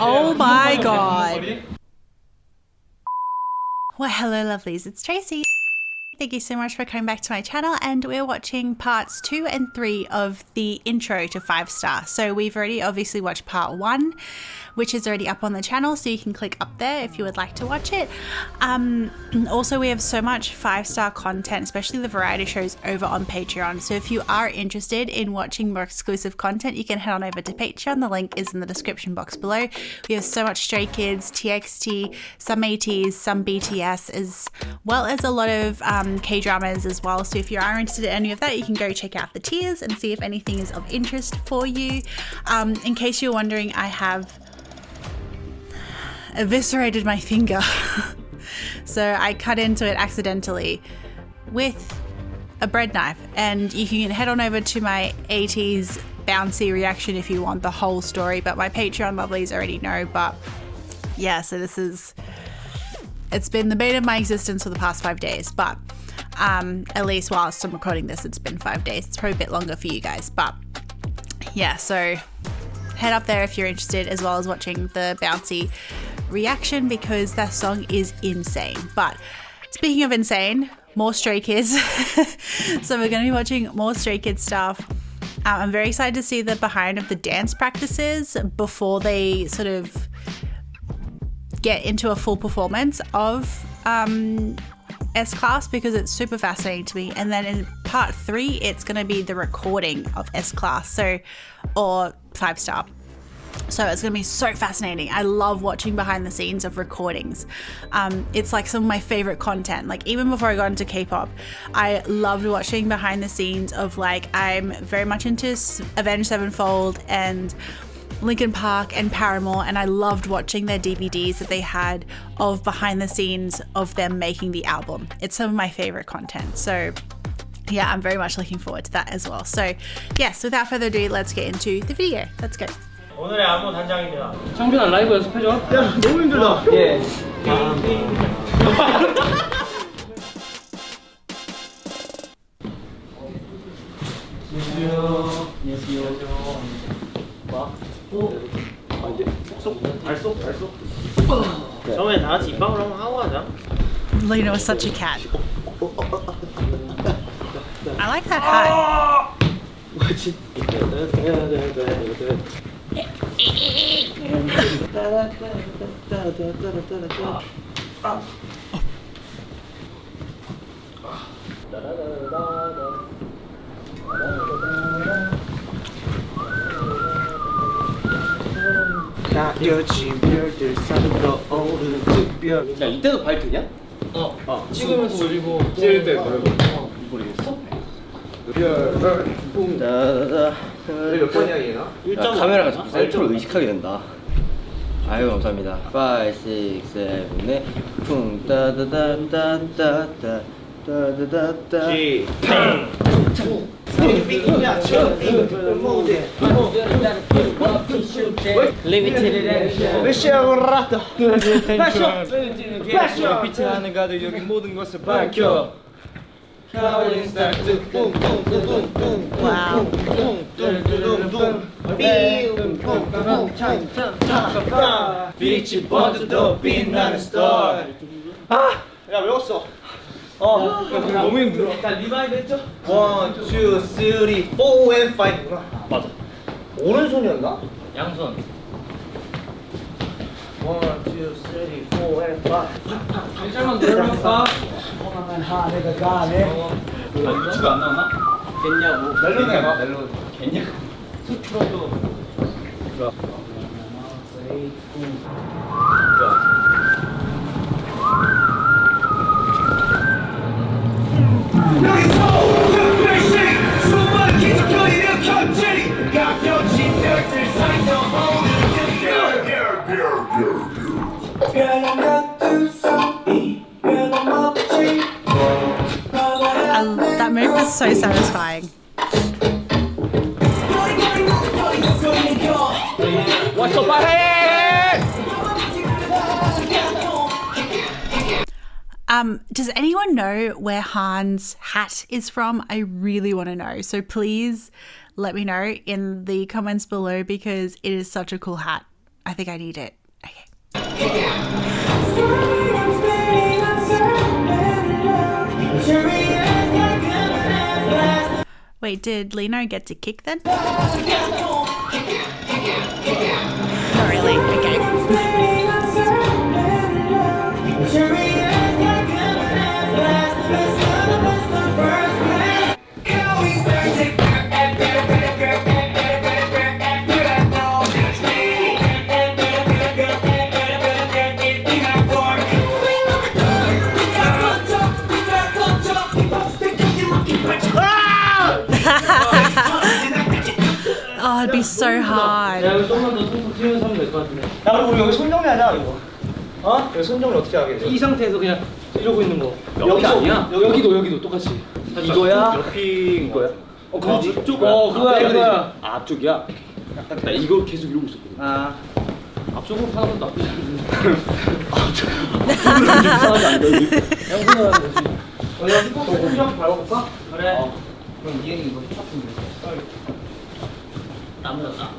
Oh my god. Well, hello lovelies, it's Tracy. Thank you so much for coming back to my channel, and we're watching parts 2 and 3 of the intro to 5 Star. So we've already obviously watched part 1, which is already up on the channel, so you can click up there if you would like to watch it. Also, we have so much 5 Star content, especially the variety shows, over on Patreon. So if you are interested in watching more exclusive content, you can head on over to Patreon. The link is in the description box below. We have so much Stray Kids, TXT, some ATEEZ, some BTS, as well as a lot of K-dramas as well. So if you are interested in any of that, you can go check out the tiers and see if anything is of interest for you. In case you're wondering, I have eviscerated my finger. So I cut into it accidentally with a bread knife, and you can head on over to my ATEEZ bouncy reaction if you want the whole story, but my Patreon lovelies already know. But yeah, so it's been the bane of my existence for the past 5 days, but at least whilst I'm recording this, it's been 5 days. It's probably a bit longer for you guys, but yeah, so head up there if you're interested, as well as watching the bouncy reaction, because that song is insane. But speaking of insane, more Stray Kids. So we're going to be watching more Stray Kids stuff. I'm very excited to see the behind of the dance practices before they sort of get into a full performance of S-Class, because it's super fascinating to me. And then in part 3, it's going to be the recording of S-Class, or 5 Star. So it's going to be so fascinating. I love watching behind the scenes of recordings. It's like some of my favorite content. Like even before I got into K-pop, I loved watching behind the scenes of, like, I'm very much into Avenged Sevenfold and Linkin Park and Paramore, and I loved watching their DVDs that they had of behind the scenes of them making the album. It's some of my favorite content. So yeah, I'm very much looking forward to that as well. So yes, without further ado, let's get into the video. Let's go. 오늘의 안무 단장입니다. 창빈아 라이브 연습해줘. 야, 너무 힘들다. 예. 처음에 다 같이 입방울 한번 하고 가자. Luna was such a cat. I like that hat. 뭐지? 가려진 별들 산으로 오르는 특별. 야 이때도 발표냐? 찍으면서 올리고 찍을 때 그러고. 모르겠어? 몇 번이야 얘나? 카메라가 자꾸 셀프로 의식하게 된다. 아유 감사합니다. 5, 6, 7, 8 쿵 따다다다다다 따다다다 Limited 미시아고라다 패션 빛이 나는 가득 여기 모든 것을 밝혀 Howling start to boom boom boom boom boom Wow. boom boom boom boom boom boom boom boom 빛이 번져도 빛나는 star. 아! 야 외웠어. 너무 힘들어. 자 리바이브 했죠? 1, 2, 3, 4 and 5구나. 맞아. 오른손이었나? 양손. 1, 2, 3, 4 and 5. 일절만 들어볼까? 내가 가네. 유튜브 안 나오나? 겠냐고. 멜론 해봐 멜론. 겠냐? 수트로도. 좋아. That move was so satisfying. What's up ahead? Does anyone know where Han's hat is from? I really want to know. So please let me know in the comments below, because it is such a cool hat. I think I need it. Okay. Wait, did Lino get to kick then? Not really. Okay. Oh, it'd be so hard. 야, 이거 조금만 더 톡톡 튀면서 하면 될 것 같은데. 야, 그리고 우리 여기 손정리하자 이거. 어? 여기 손정리 어떻게 하게 돼? 이 상태에서 그냥 이러고 있는 거. 여기 아니야? 여기도 똑같이. 이거야? 옆이 이거야? 그거지. 이쪽이야. 그거야. 아, 앞쪽이야? 나 이걸 계속 이러고 있었거든. 아. 앞쪽으로 파는 건 나쁘지 않은데. 앞쪽으로 이상하지 않냐? 양분을 하는 거지. 내가 힙합 좀 밟아볼까? 그래. 그럼 이해는 이거 힙합 좀 해. 나무였다.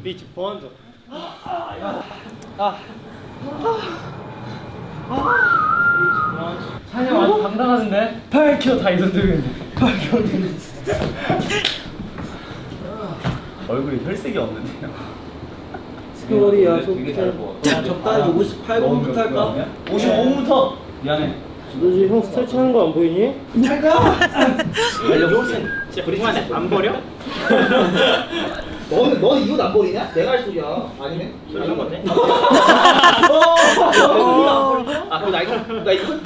비치 번져. 사실 완전 당당하던데? 8kg 다 있었는데. 8kg 얼굴이 혈색이 없는데요. 스토리야, 되게 잘 보아. 야, 적당히 58분부터 할까? 55분부터. 미안해. 너 지금 형 스트레칭 하는 거 안 보이니? 알려볼게. 진짜 브리트만에 안 버려? 너는 이옷 안 버리냐? 내가 할 소리야. 아니네. 소리 한 건데. 아, 그럼 나 이거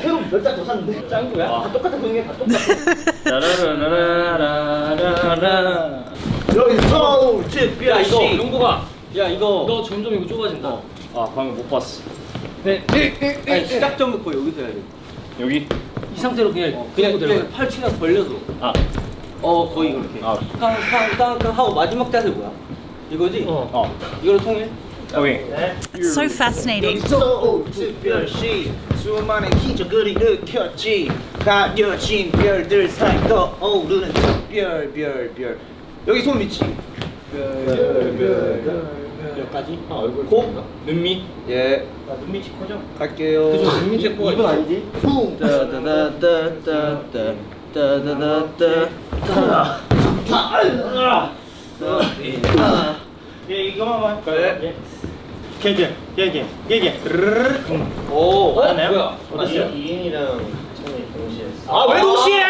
새로 몇 장 더 샀는데. 짱구야? 다 똑같아 보이는 게 다 똑같아. 라라라라라라라. 여기 서울 야, 이거 특별시. 용보가. 야, 이거 너 점점 이거 좁아진다. 아, 방금 못 봤어. 네. 아니, 시작 전부터 여기서 해야 돼. 여기? 이 상태로 그냥 팔 치나 벌려서. 아, 거의 그렇게. 아. 깡깡깡깡 하고 마지막 자세 뭐야? 이거지? 이걸로 통일? 여기. It's so fascinating. 서울 특별시 수많은 기적들이 느꼈지. 가려진 별들 사이 떠오르는 별. 여기 손 밑이. 여기까지? 얼굴. 코? 눈밑? 예. 눈 밑이 코죠? 갈게요. 그죠, 눈 밑에 코가 이건 아니지? 쿵. 예, 이거만 할까요? 개개. 오, 맞았나요? 뭐야? 어딨어요? 이인이랑 찬이 동시에 했어. 아, 왜 동시에?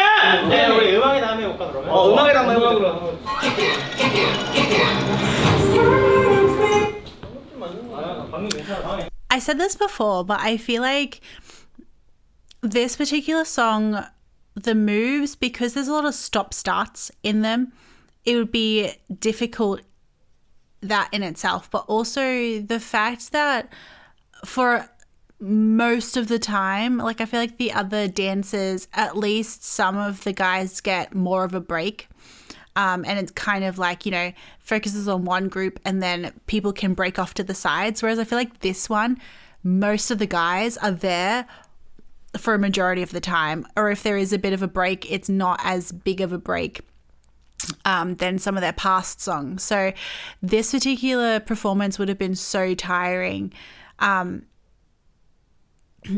네, 우리 음악에 다음에 올까 그러면? 음악에 다음에 해보자. 방금 괜찮아. I said this before, but I feel like this particular song, the moves, because there's a lot of stop starts in them, it would be difficult, that in itself, but also the fact that for most of the time, like I feel like the other dancers, at least some of the guys get more of a break. And it's kind of like, you know, focuses on one group and then people can break off to the sides. Whereas I feel like this one, most of the guys are there for a majority of the time. Or if there is a bit of a break, it's not as big of a break than some of their past songs. So this particular performance would have been so tiring,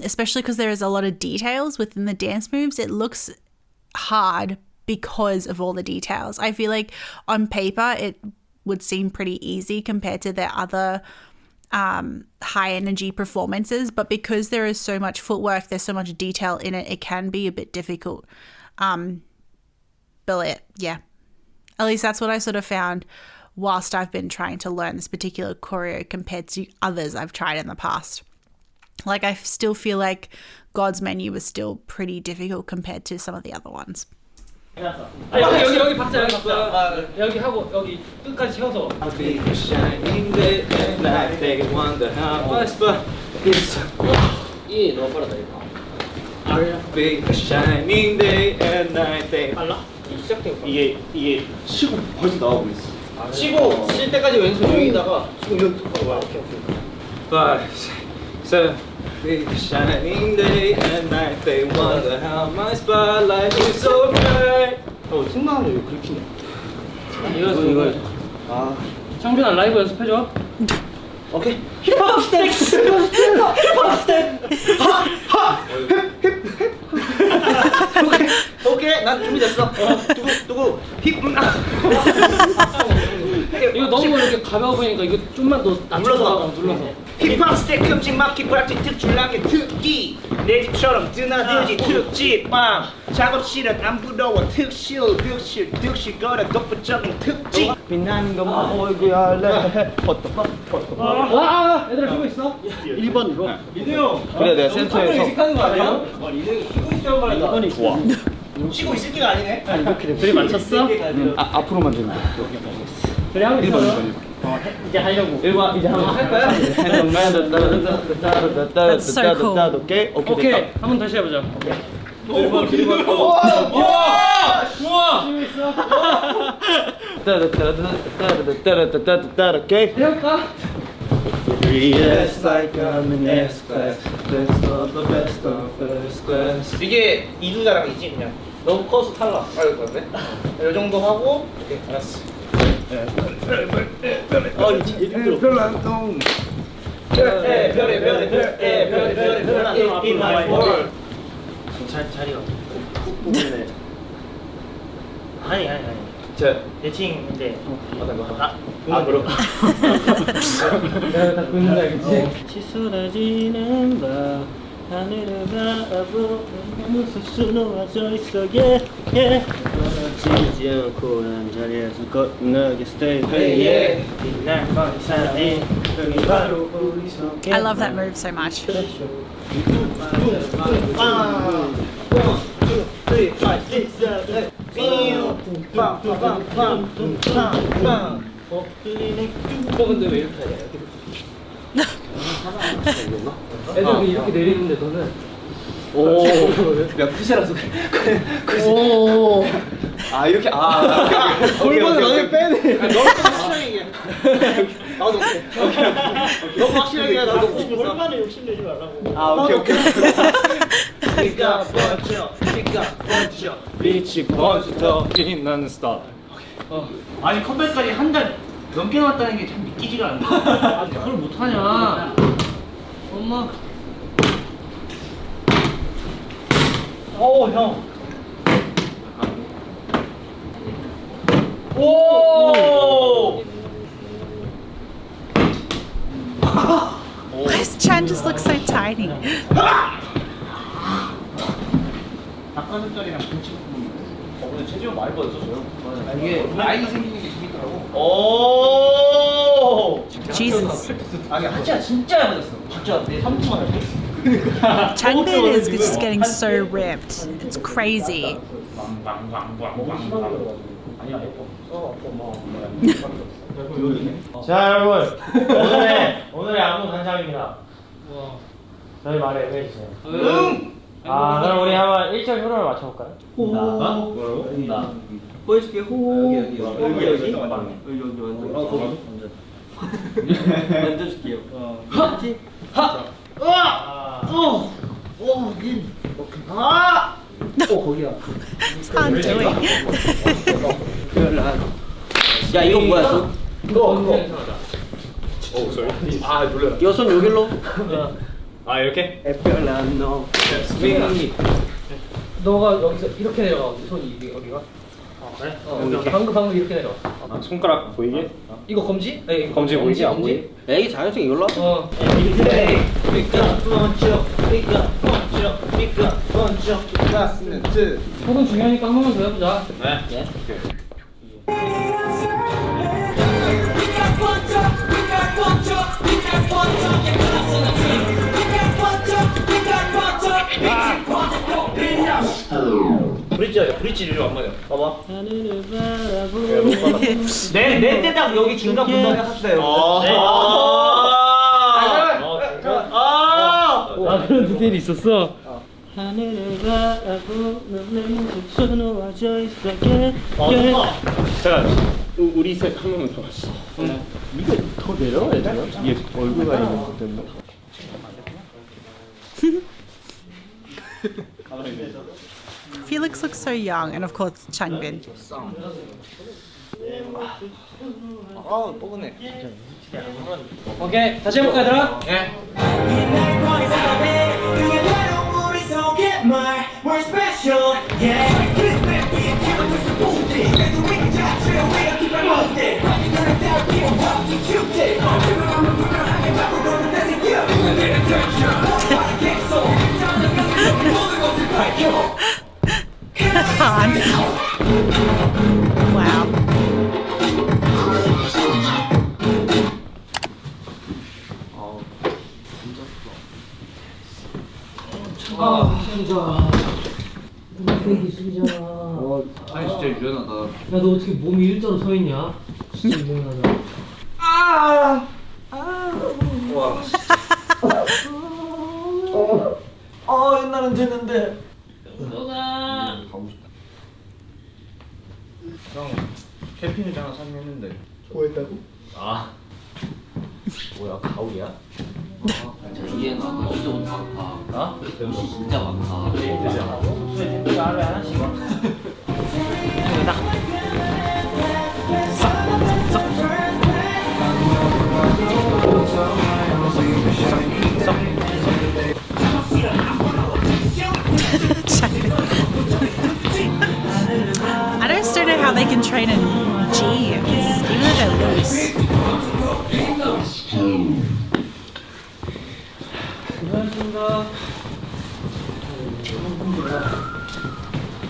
especially because there is a lot of details within the dance moves. It looks hard because of all the details. I feel like on paper it would seem pretty easy compared to their other high energy performances, but because there is so much footwork, there's so much detail in it, it can be a bit difficult. But yeah, at least that's what I sort of found whilst I've been trying to learn this particular choreo compared to others I've tried in the past. Like, I still feel like God's Menu was still pretty difficult compared to some of the other ones. 여기 박자 여기 박자. 여기 하고 여기 끝까지 채워서. 이 너무 빠르다 이거. Shining day and night day. 빨라? 시작된 거. 이게 치고 벌써 나오고 있어. 치고 칠 때까지 왼손 여기다가 치고 여기 와. 오케이. 5, 6, 7. Big shining day and night they wonder how my spotlight is so bright. 승마하면 왜 그렇게 네 이거. 아, 창빈아 라이브 연습해줘. 오케이. 힙합 스텝. 힙합 스텝. 오케이, 난 준비됐어. 누구 힙. 이거 너무 이렇게 가벼워 보이니까 이거 좀만 더 눌러서. 눌러서. 힙합 스텝 큼직 막히 브라티 특출나게 특기 내 집처럼 드나들지 특집 빵 작업실은 안 부러워 특실 거라 독보적인 특집 빛나는 것만 얼굴 할래 와, 얘들아 쉬고 있어. 1번으로 민우. 그래 내가 센터에서 이식하는 거 아니야? 민우 쉬고 있으란 말이다. 1번이 좋아 쉬고 있을 게가 아니네. 이렇게 되면 둘이 맞췄어? 앞으로만 되면 그래 하고 있어. 이제 하려고. 1번 이제 한번 할 거야? That's so cool. 오케이 오케이, 됐다 한 번 다시 해보자. 1번, 1번. 우와! 오케이 해볼까? Yes, like I'm in S-class Best of the best of first class 이게 이두자랑이지 그냥. 너무 커서 탈락. 알을 건데. 이 정도 하고. 오케이, 알았어. 이게 힘들어 별난 똥 별에 in my world. 자리가 아니. 자 대칭 이제. 그럼 내가 다 긋는다 알겠지? 치솟아지는 밤 하늘을 바라보는 수수노 와져 있어 지지 않고 난 자리에서 거듭나게 stay yeah. 빛날 밤 사랑이 여기 바로 우리 속에. I love that move so much. 1, 2, 3, 4, 5, 6, 7, 8. 너 근데 왜 이렇게 하냐? 애들 이렇게 내리는데 너는 오, 야 푸시라서 오. 아 이렇게 골반을 많이 빼네 너무 확실하게 얘기해. 나도 오케이. 너무 확실하게 얘기해. 나도 골반에 욕심내지 말라고. 오케이 네가 먼저 빛이 번져 빛나는 스타. 아니 컴백까지 한 달 넘게 나왔다는 게 참 믿기지가 않네. 아, 그걸 못하냐? 엄마. 오 형. 오. This Chan just looks so tiny. 닭가슴살이랑 김치볶음. 오늘 체지방 많이 빠졌어요. 이게 라인이 생기는 게 재밌더라고. 오. Jesus. 아니 하지야 진짜 야무졌어. 진짜 내 3분 만에 했어. Changbin is just getting so ripped. It's crazy. 자 여러분 오늘의 안무 단장입니다. 저희 말에 해주세요. 그럼 우리 한번 1절 효로를 맞춰볼까요? 뭐라고? 나. 보여줄게. 호. 여기 여기 만져줄게요. 하지. 하. 거기야. Can't do it. 야 이거 뭐야? 그거. 여손 여길로. 이렇게? 별난 너. 너가 여기서 이렇게 내려가. 손이 여기가. 그래? 방금 이렇게 내려와. 손가락 보이게? 이거 검지? 네, 검지 보이지? 안 보이게? 야 이게 자연스럽게 이걸로? 혹은 중요하니까 한 번만 더 해보자. 네. We got one job, we got one job, we got one job, 브릿지 하자. 브릿지 좀 안 맞아. 봐봐. 내 딱 여기 중간 분담에 합시다. 그런 디테일이 있었어. 자, 우리 셋 한 명만 더 왔어. 이거 더 내려가야 돼요? 이게 얼굴 가리는 것 때문에. Felix looks so young, and of course changbin. 뽀근해. 오케이, 다시 해볼까 얘들아? 예. Wow. 아니 진짜 유연하다. 야, 너 어떻게 몸이 일자로 서 있냐? 진짜 유명하다. 옛날엔 됐는데. 가고 싶다. 형 캠핑을 하나 사긴 했는데. 뭐 했다고? 뭐야, 가오리야? 이해가 너 진짜 옷 많다. 옷이 진짜 많다. 숙소에 텐트가 하루에 하나씩 와. I don't still know how they can train in jeans, even though they're loose.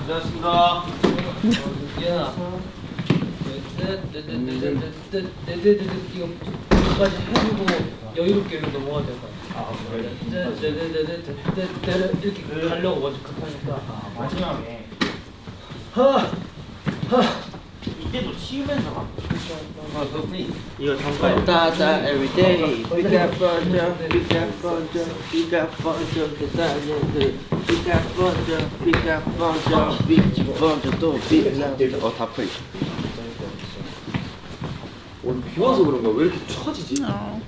고생하셨습니다. 이거까지 해주고 여유롭게 이렇게 넘어가야 될 것 같아. 이렇게 가려고 먼저 급하니까. 마지막에 이때도 치우면서 가. 이거 잠깐. 따따 everyday. 비가 번져, 비가 번져, 비가 번져. 비가 번져, 비가 번져, 빛이 번져 또 빛나. 다 풀. 오늘 비 와서 그런가? 왜 이렇게 처지지? Oh.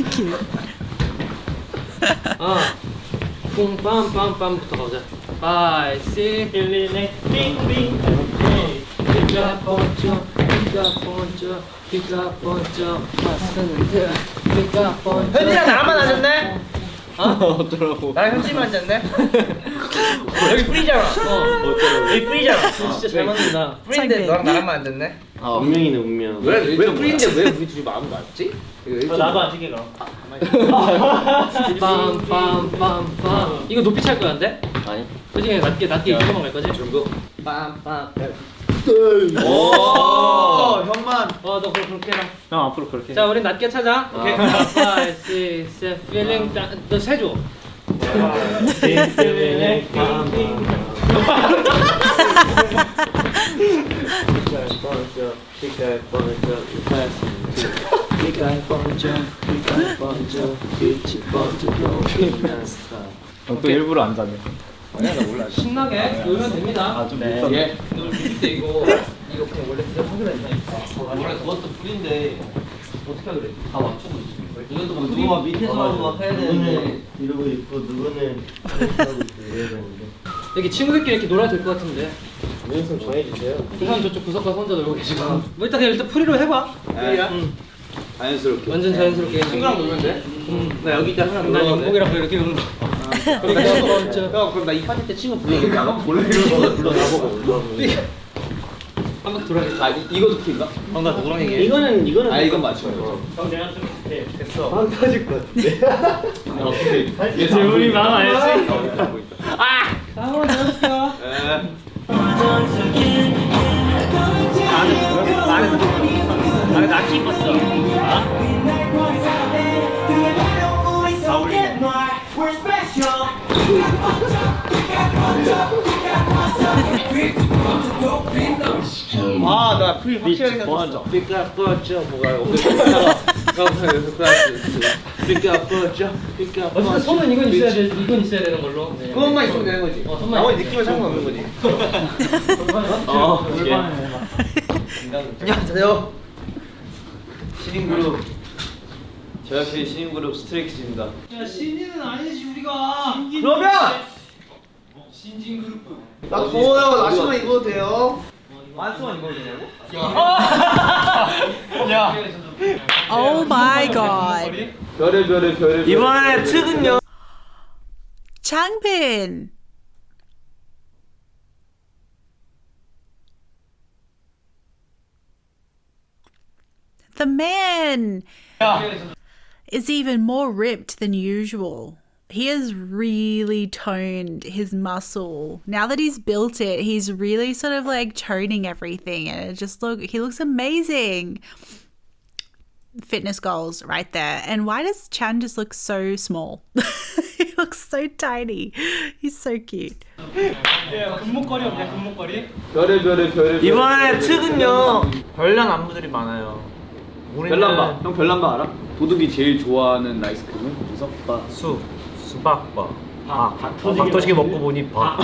Cute. 뿜빰빰빰부터 가보자. 5, 6, 1, 2, 빙빙. 비가 번져, 비가 번져, 비가 번져. 왔었는데 비가 번져. 현진이랑 나랑만 앉았네? 어쩌라고? 나랑 현진이만 앉았네? 여기 프리잖아. 여기 프리잖아. 진짜 잘 만든다. 프리인데 너랑 나랑만 앉았네? 운명이네 운명. 왜 프리인데 왜 우리 둘이 마음 맞지? 나도 안 찍게 그럼. 빰빰빰빰. 이거 높이 찰 거야 안 돼? 아니. 그중에 낮게 이거만 갈 거지? 정도? 빰빰. 오, 현만. 너 그렇게 해라. 형 앞으로 그렇게. 자, 우리 낮게 찾아. 오케이. 5, 6, 7, feeling. 너 세 줘. feeling. 또 일부러 안 자네. 아니야 나 몰라. 신나게 놀면 됩니다. 좀 예. 너 뮤직 때 이거 그냥 원래 그대로 하기로 했다니까. 원래 그것도 풀인데 어떻게 하기로 했지? 다 맞추고 있어. 이것도 뭐 누가 밑에서 막 해야 되는데 이러고 있고 누구는 하고 있고 이래야 되는데. 여기 친구들끼리 이렇게 놀아도 될 것 같은데. 연습 정해주세요. 그 사람 저쪽 구석 가서 혼자 놀고 계시고. 뭐 일단 프리로 해봐. 프리야? 자연스럽게. 완전 자연스럽게. 친구랑 놀면 돼? 나 여기 있다 하나 나 영국이랑 이렇게 노는 거. 형 그럼 나 이 파티 때 친구 부르겠다. 몰래 이러고 불러 나보고. 한번 돌아야겠다. 아 이것도 프리인가? 형 나 누구랑 얘기해? 이거는 이건 맞춰요. 형 내가 좀 네. 됐어. 빵 터질 것 같은데. 어떻게? 재훈이 망 알지? 한번 더 해볼게요. 안에 낚시 입었어. 아? 다 올리네. 아, 나 프리 확실하게 먼저 삐까 뻗져 뭐가 삐까 뻗져 삐까 뻗져 손은 이건 있어야 돼. 이건 있어야 되는 걸로. 네. 그것만 있으면 되는 거지. 손만 나머지 느낌은 상관없는 거지. 안녕하세요. 신인 그룹 제가 제일 신인 그룹 스트레이키즈입니다. 야, 신진은 아니지 우리가. 그러면 신진 그룹. 나 더워요. 나시만 입어도 돼요? 만수만 입어도 되냐고? 야. Oh my god. 별의 이번에 특은요. changbin. The man is even more ripped than usual. He has really toned his muscle. Now that he's built it, he's really sort of like toning everything, and he looks amazing. Fitness goals right there. And why does Chan just look so small? He looks so tiny. He's so cute. 금목걸이 없냐? 금목걸이? 별의 이번에 특은요. 별난 안무들이 많아요. 별난바. 형 별난바 알아? 도둑이 제일 좋아하는 아이스크림은 주석바. 수박바. 박 터지게 먹고 보니 박.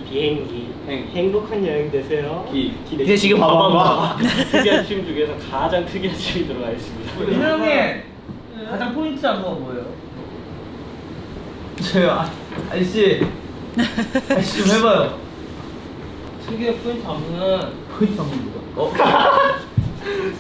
비행기 행복한 여행 되세요. 근데 지금 봐봐. 특이한 춤 중에서 가장 특이한 춤이 들어가 있습니다. 민영님 가장 포인트 안무가 뭐예요? 저요 아저씨 좀 해봐요. 특유의 포인트 안무는 포인트 한번 뭐야?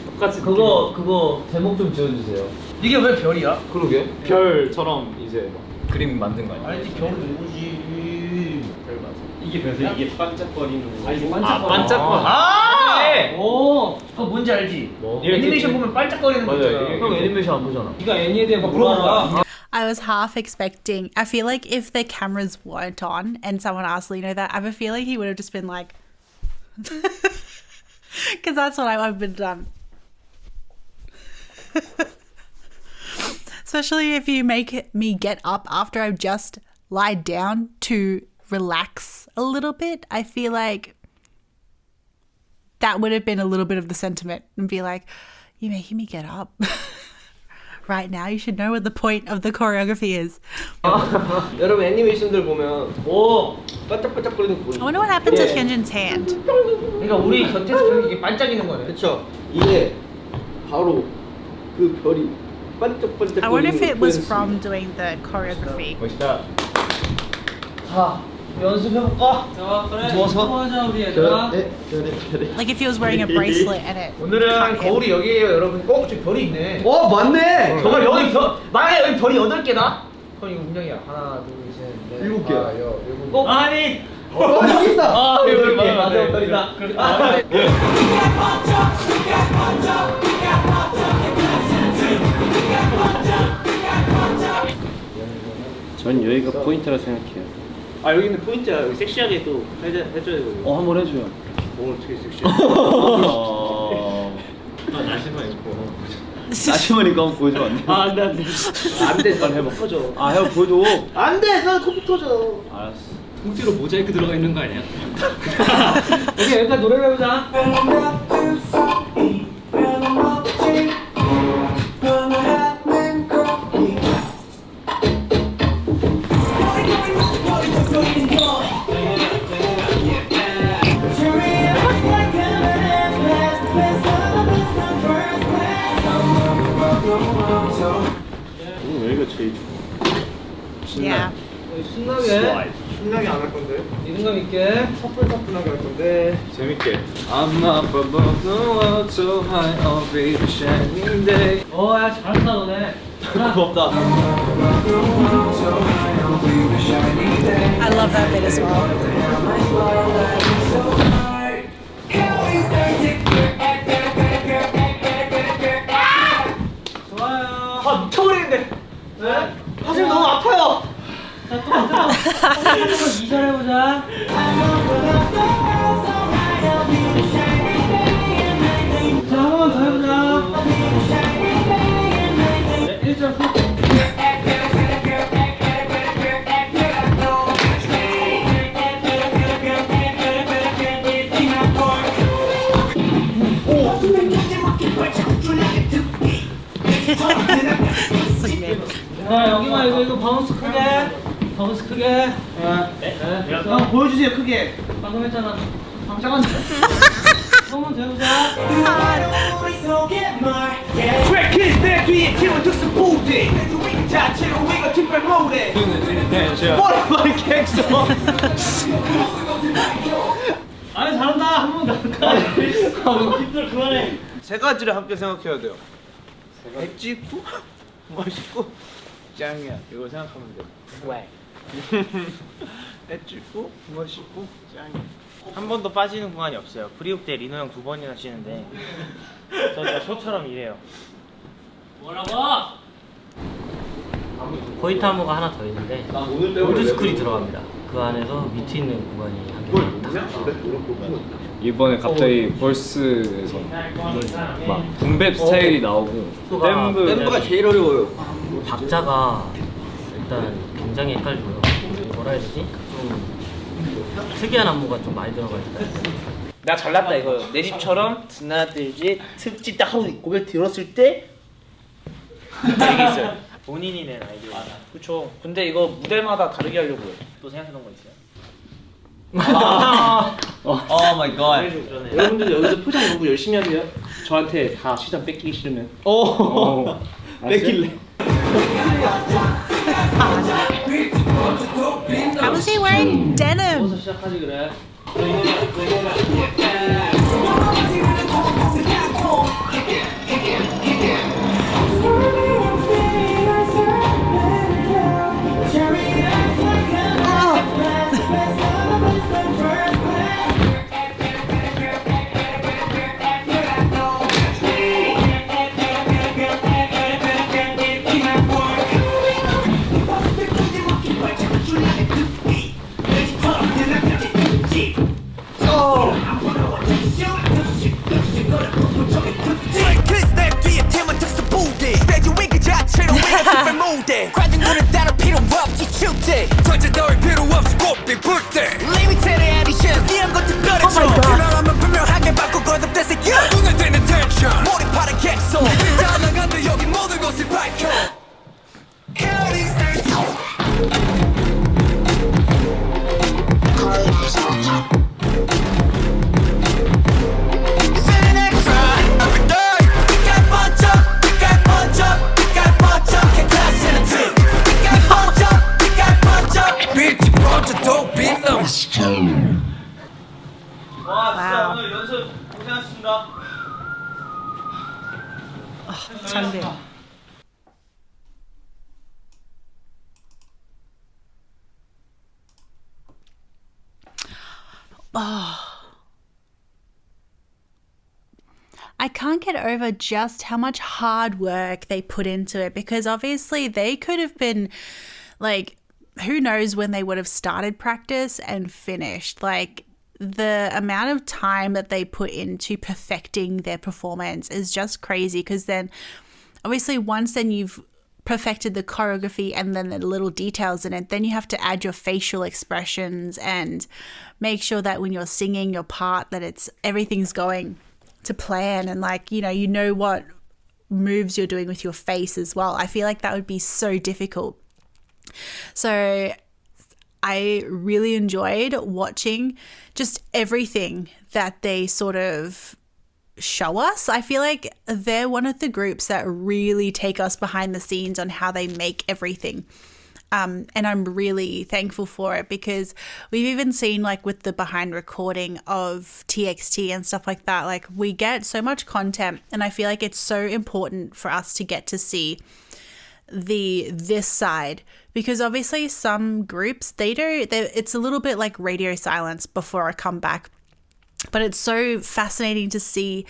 똑같이 그거 제목 좀 지어주세요. 이게 왜 별이야? 그러게. 별처럼 이제 그림 만든 거 아니야? 아니지 별은 누구지? 별 맞아. 이게 별이야? 이게 반짝거리는 거. 이게 반짝거려. 아! 오! 그거 뭔지 알지? 애니메이션 보면 반짝거리는 거 있잖아. 형 애니메이션 안 보잖아. 네가 애니에 대해 물어봐. I was half expecting, I feel like if the cameras weren't on and someone asked Lino that, I have a feeling he would have just been like, because that's what I've been done. Especially if you make me get up after I've just lied down to relax a little bit. I feel like that would have been a little bit of the sentiment and be like, you're making me get up. Right now, you should know what the point of the choreography is. 여러분 애니메이션들 보면 오! 반짝반짝거리는 거 I 보이죠? wonder what happened to Hyunjin's hand. 그러니까 우리 곁에서 이게 반짝이는 거네. 그쵸? 이게 바로 그 별이 반짝반짝거리는 I wonder if it was 그 from doing the choreography. 멋있다. 자, 연습해볼까? 자, 그래. 누워서? 하자 우리 얘들아. Like if he was wearing a bracelet and it. 오늘은 caught him. 거울이 여기에요, 여러분. 저기 별이 있네. 어 맞네! 정말 여기 만약에 여기 별이 8개다? 그럼 이거 운명이야. 하나, 둘, 셋, 넷. 7개야. 일곱. 아니! 여기 있다! 아, 여기 맞아, 맞아, 맞아. 별이다. 전 여기가 포인트라 생각해요. 아 여기는 포인트야. 여기 섹시하게 또 해줘야 되고. 한번 해줘요. 오늘 되게 섹시해. 나시만 입고. 나시만 이거 한번 보여주면 안 돼? 아 안돼 안돼. 안돼. 나 해봐. 터져. 아 형 보여줘. 안돼. 나 컴퓨터 터져. 알았어. 통째로 모자이크 들어가 있는 거 아니야? 오케이, 여기까지 노래를 해보자. 오늘 여기가 제일 좋아. Yeah. 신나게 안 할 건데. 리듬감 있게. 서플서플하게 할 건데. 재밌게. I'm up above the world so high, I'll be the shining day. 야, 잘한다, 너네. 고맙다. I love that bit as well. 좋아요. 아 미쳐버리겠네. 네? 사실 너무 아파요. 자, 또 하자. 한번 2절 해보자. 자, 한 번 더 해보자. 네, 1절 후. 자, 여기만 이거 바운스 크게. 바운스 크게. 형 보여주세요 크게. 방금 했잖아. 방금 작았는데? 한번 더 해보자. 스트레이키즈 내 뒤에 팀은 특수 부대. 자체로 위가 팀별 모델. 머리머리 갱스터. 아니 잘한다. 한 번 더 할까? 힘들어 그만해. 세 가지를 함께 생각해야 돼요. 찍고 멋있고 짱이야. 이거 생각하면 돼요. 왜? 찍고 멋있고 짱이야. 한 번도 빠지는 구간이 없어요. 프리훅 때 리노 형 2번이나 쉬는데 저 진짜 쇼처럼 일해요. 뭐라고? 포인트 안무가 하나 더 있는데 올드스쿨이 들어갑니다. 그 안에서 밑에 있는 구간이 한 개 딱. 이번에 갑자기 벌스에서 막 붐랩 스타일이 나오고 멤버가 제일 어려워요. 박자가 일단 굉장히 헷갈리고요. 뭐라 해야 되지? 좀 특이한 안무가 좀 많이 들어가 있어요. 나 잘났다 이거. 내 집처럼 드나들지 특집 딱 하고 고개 들었을 때 이게 있어요. 본인이 낸 아이디어. 그렇죠. 근데 이거 무대마다 다르게 하려고요. 또 생각해놓은 거 있어요? 오 마이 갓. 여러분들 여기서 포장 너무 열심히 하세요. 저한테 다 시장 뺏기기 싫으면. 뺏길래. How was he wearing denim? 어디서 시작하지 그래? 관중들은 따로 필요 없지 축제 전체 따위 필요 없이 곱게 불때 Limited edition 이런 것들 꺼내줘 불안하면 분명하게 바꿔 거듭대세 눈에 띄는 텐션 몰입하는 객소 다 나간다 여기 모든 것을 밝혀 와 진짜 오늘 연습 고생하셨습니다. changbin. I can't get over just how much hard work they put into it, because obviously they could have been like, who knows when they would have started practice and finished. Like, the amount of time that they put into perfecting their performance is just crazy, because then obviously once then you've perfected the choreography and then the little details in it, then you have to add your facial expressions and make sure that when you're singing your part that it's everything's going to plan, and like, you know what moves you're doing with your face as well. I feel like that would be so difficult. So I really enjoyed watching just everything that they sort of show us. I feel like they're one of the groups that really take us behind the scenes on how they make everything. And I'm really thankful for it, because we've even seen, like, with the behind recording of TXT and stuff like that, like, we get so much content, and I feel like it's so important for us to get to see this side, because obviously some groups, it's a little bit like radio silence before a comeback. But it's so fascinating to see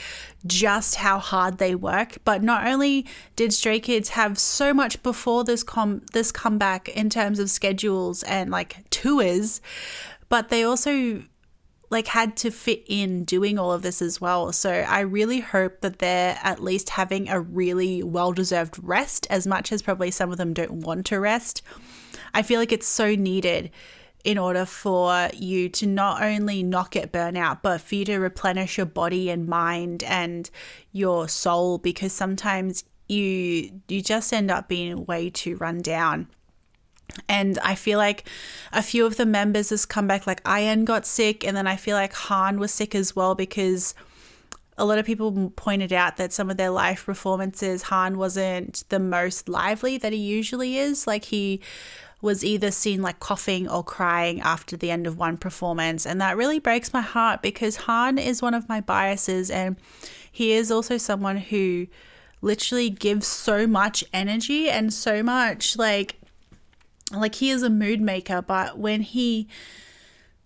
just how hard they work. But not only did Stray Kids have so much before this comeback in terms of schedules and like tours, but they also like had to fit in doing all of this as well. So I really hope that they're at least having a really well-deserved rest, as much as probably some of them don't want to rest. I feel like it's so needed in order for you to not only not get burnout, but for you to replenish your body and mind and your soul, because sometimes you just end up being way too run down. And I feel like a few of the members this comeback, like Ian got sick, and then I feel like Han was sick as well, because a lot of people pointed out that some of their live performances, Han wasn't the most lively that he usually is. Like he was either seen like coughing or crying after the end of one performance. And that really breaks my heart, because Han is one of my biases, and he is also someone who literally gives so much energy and so much like he is a mood maker. But when he,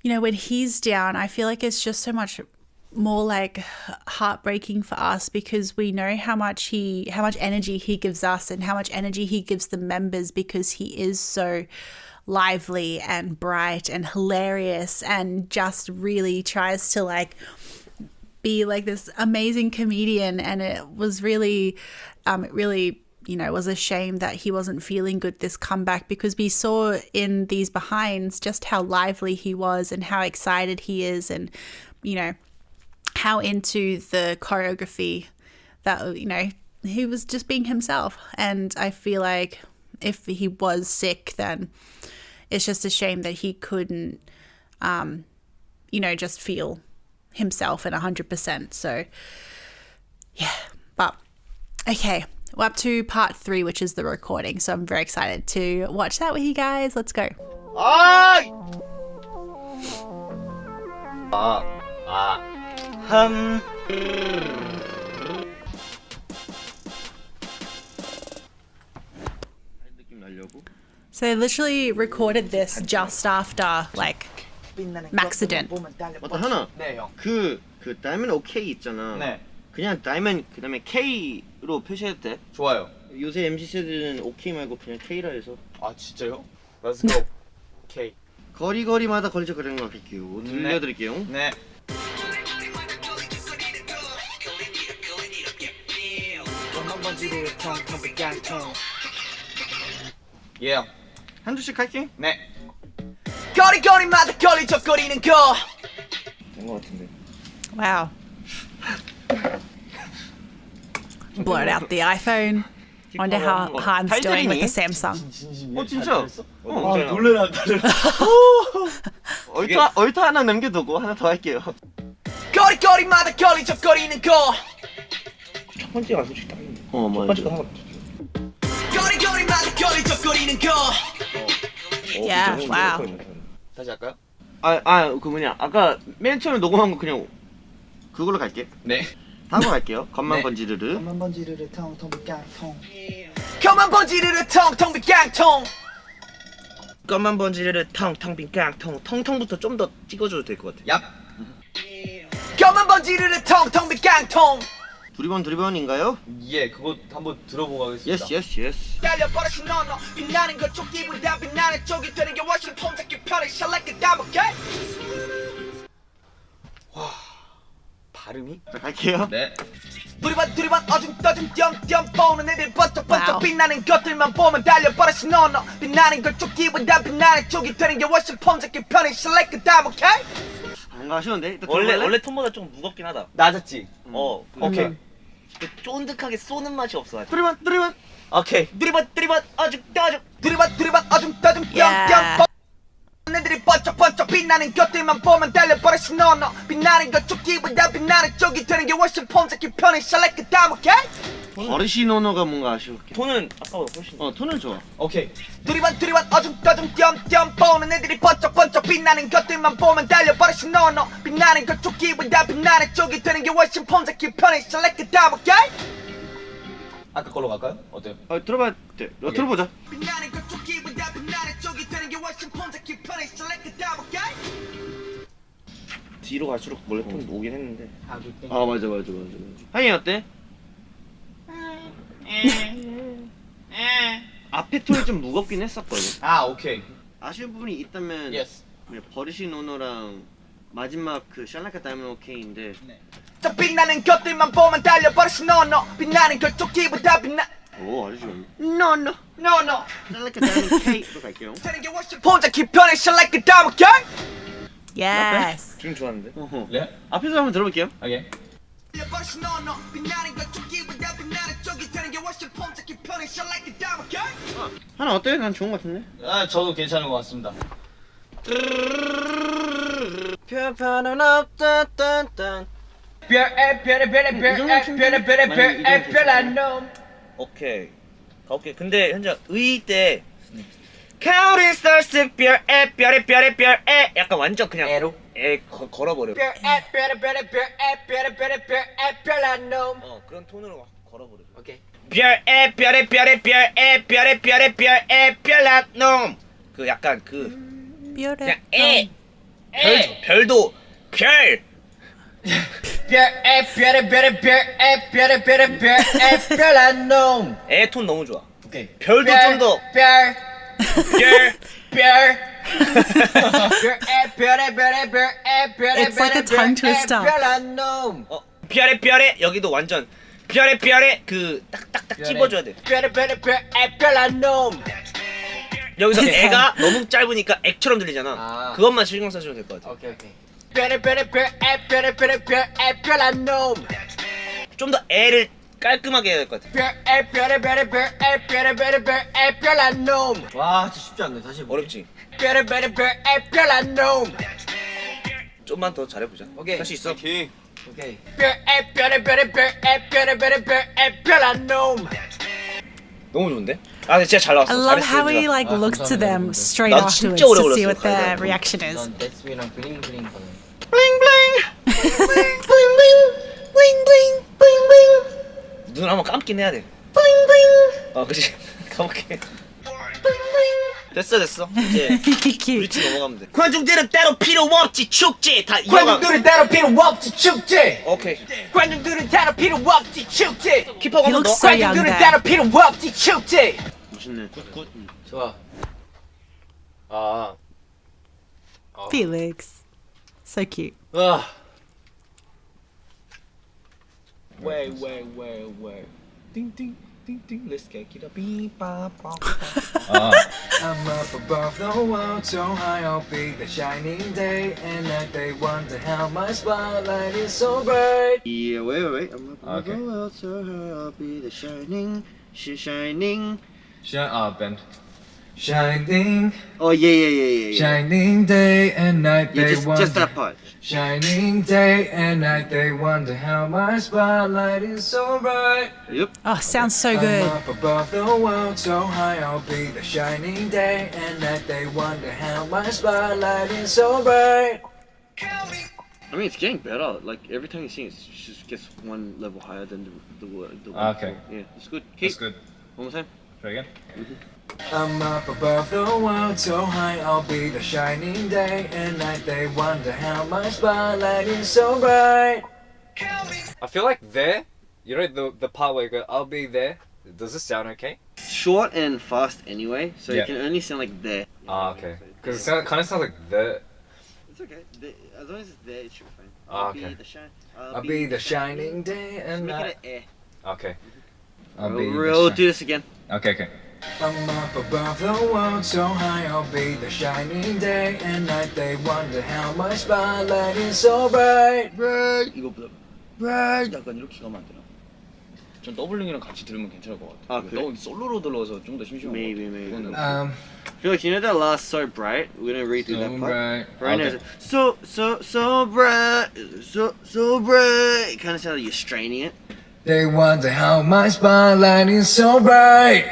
you know, when he's down, I feel like it's just so much more like heartbreaking for us, because we know how much energy he gives us and how much energy he gives the members, because he is so lively and bright and hilarious and just really tries to like be like this amazing comedian. And it was really you know, it was a shame that he wasn't feeling good this comeback, because we saw in these behinds just how lively he was and how excited he is, and you know, how into the choreography that, you know, he was just being himself. And I feel like if he was sick, then it's just a shame that he couldn't, you know, just feel himself at 100%. So yeah, but okay, we're up to part 3, which is the recording. So I'm very excited to watch that with you guys. Let's go. So they literally recorded this just after like Maxident. 맞다 하나. 네, 형. 그 다이먼 OK 있잖아. 네. 그냥 다이먼 그다음에 K로 표시해도 돼? 좋아요. 요새 MC들은 OK 말고 그냥 K라 해서. 아, 진짜요? Let's go. 오케이. 거리마다 걸쳐 그리는 거 할게요. 들려드릴게요. 네. 예. 한두씩 할게. 네. 거리마다 걸리적거리는 거. 된 거 같은데. Wow. Blurred out the iPhone. Wonder how Han's doing with the Samsung. 진짜? 놀래라. 얼터 하나 남겨두고 하나 더 할게요. 거리마다 걸리적거리는 거. 첫 번째가 솔직히 딱인데. 맞아. 거리마다 걸리적거리는 거. Yeah, wow. 다시 할까요? 그 뭐냐, 아까 맨 처음에 녹음한 거 그냥 그걸로 갈게. 네. 다음 거 갈게요. 겉만 번지르르. 겉만 번지르르 텅텅 비깡통. 겉만 번지르르 텅텅 비깡통. 겉만 번지르르 텅텅 비깡통. 텅텅부터 좀 더 찍어줘도 될 것 같아. 얍. 겉만 번지르르 텅텅 비깡통. 두리번인가요? 예, 그거 한번 들어보고 가겠습니다. Yes. 달려버릇이 너너 빛나는 것 쪽기보다 빛나는 쪽이 되는 게 훨씬 폼잡기 편해. Shall I get down, okay? 와, 발음이? 자, 갈게요. 네. 두리번 어중떠중 띄엄띄엄 보는 애들 번쩍번쩍 빛나는 것들만 보면 달려버릇이 너너 빛나는 것 쪽기보다 빛나는 쪽이 되는 게 훨씬 폼잡기 편해. Shall I get down, okay? 뭔가 아쉬운데? 일단 원래 톤보다 좀 무겁긴 하다. 낮았지? 오케이. 쫀득하게 쏘는 맛이 없어. 두리번. 오케이. 두리번 어중떠중 띄엄띄엄 보는 애들이 번쩍번쩍 빛나는 것들만 보면 달려버릇이 너너 빛나는 것 쪽기보다 빛나는 쪽이 되는 게 훨씬 폼잡기 편해. Shall I get down, okay? 버르시노노가 뭔가 아쉬울게. 톤은 아까보다 훨씬. 톤은 좋아. 오케이. 두리번 어중떠중 띄엄띄엄 보는 애들이 번쩍번쩍 빛나는 것들만 보면 달려버릇이 너너 빛나는 것 쪽기보다 빛나는 쪽이 되는 게 훨씬 폼잡기 편해. Shall I get down, okay? 아까 걸로 갈까요? 어때요? 들어봐야 돼. 들어보자. 빛나는 것 쪽기보다 빛나는 쪽이 되는 게 훨씬 폼잡기 편해. Shall I get down, okay? 뒤로 갈수록 원래 톤 오긴 했는데. 맞아. 하이 어때? 앞에 톤이 좀 무겁긴 했었거든. 오케이. 아쉬운 부분이 있다면 예스. 버르시노노랑 마지막 그 샬라카 다이먼 오케이인데. 저 빛나는 것들만 보면 달려버릇이 너너 빛나는 것 쪽기보다 아주 좋네. No. 샬라카 다이먼 K로 갈게요. 되는 게 훨씬 폼잡기 편해. Shall I get down, okay? Yes. 지금 좋았는데. 네. 앞에서 한번 들어볼게요. 오케이. 달려버릇이 너너 빛나는 것 쪽기보다 빛나는 쪽이 되는 게 훨씬 폼 하나 어때? 난 좋은 것 같은데. 아 저도 괜찮은 것 같습니다. 편편은 없다. 별한 놈. 오케이 가볼게. 근데 현재 의 때 Counting stars 별에 약간 완전 그냥 애로 걸어버려. 별한 놈. 그런 톤으로 걸어버려. 오케이. 별에 별한 놈. 그 약간 그 그냥 별도 별. 별한 놈. 애 톤 너무 좋아. 오케이. 별도 좀 더. 별. It's like a tongue twister. 별한 놈. 별에 여기도 완전 별에 그 딱딱딱 찝어줘야 돼. 별한 놈. 여기서 애가 너무 짧으니까 액처럼 들리잖아. 그것만 신경 써주면 될 것 같아. 오케이. 별한 놈. 좀 더 애를 깔끔하게 해야 될 것 같아. 별한 놈. 와, 진짜 쉽지 않네. 다시 해볼게. 어렵지? 별한 놈. 좀만 더 잘해보자. 오케이. 할 수 있어. 오케이. 별한 놈. 너무 좋은데? 아, 근데 진짜 잘 나왔어. I love 잘했어, how he 얘들아. like looks to them straight 나도 afterwards 진짜 오래 to see 걸렸어, what their 가위바위보. reaction is. 난 데스미랑 블링블링 가능. 눈 한번 감긴 해야 돼. 그치. 가볼게. 됐어. 이제 Cute. 브릿지 넘어가면 돼. 관중들은 따로 필요 없지 축제. 다 이어가. 관중들은 따로 필요 없지 축제. 오케이. 관중들은 따로 필요 없지 축제. 킵하고 He 한번 looks 더. so young 관중들은 there. 따로 필요 없지 축제. 멋있네. 굿. 좋아. Felix. So cute. Way. Ding. Let's get it up. Beep, bop, bop. I'm up above the world, so high I'll be the shining day and night. They wonder how my spotlight is so bright. Yeah, wait. I'm up Okay. the world, so high, I'll be the shining. band. Shining, Oh yeah. shining day and night. Yeah, They just wonder. that part. Shining day and night. They wonder how my spotlight is so bright. Yep. Oh, sounds so I'm good. up above the world, so high I'll be the shining day and night. They wonder how my spotlight is so bright. I mean, it's getting better. Like every time you sing, it just gets one level higher than the one. Okay. before. Yeah, it's good. That's good. One more time. Try again. I'm up above the world, so high I'll be the shining day and night. They wonder how my spotlight is so bright. I feel like there, you know the part where you go, I'll be there. Does this sound okay? Short and fast anyway, so Yeah. you can only sound like there. Okay. Because it kind of sounds like the. It's okay. As long as it's there, it should be fine. Okay. I'll be the shining day and Make night. it Okay. We'll do this again. Okay. I'm up above the world, so high I'll be the shining day and night. They wonder how my spotlight is so bright. Right. 이거보다. Right. 약간 이렇게 가면 안 되나? 전 더블링이랑 같이 들으면 괜찮을 것 같아. 아, 그래? 너 솔로로 들어서 좀 더 심심한 것 같아. Maybe. 이거는 Felix, you know that last so bright? We're gonna read through that part. Right now, Okay. it's so bright, so bright. It kind of sounds like you're straining it. They wonder how my spotlight is so bright.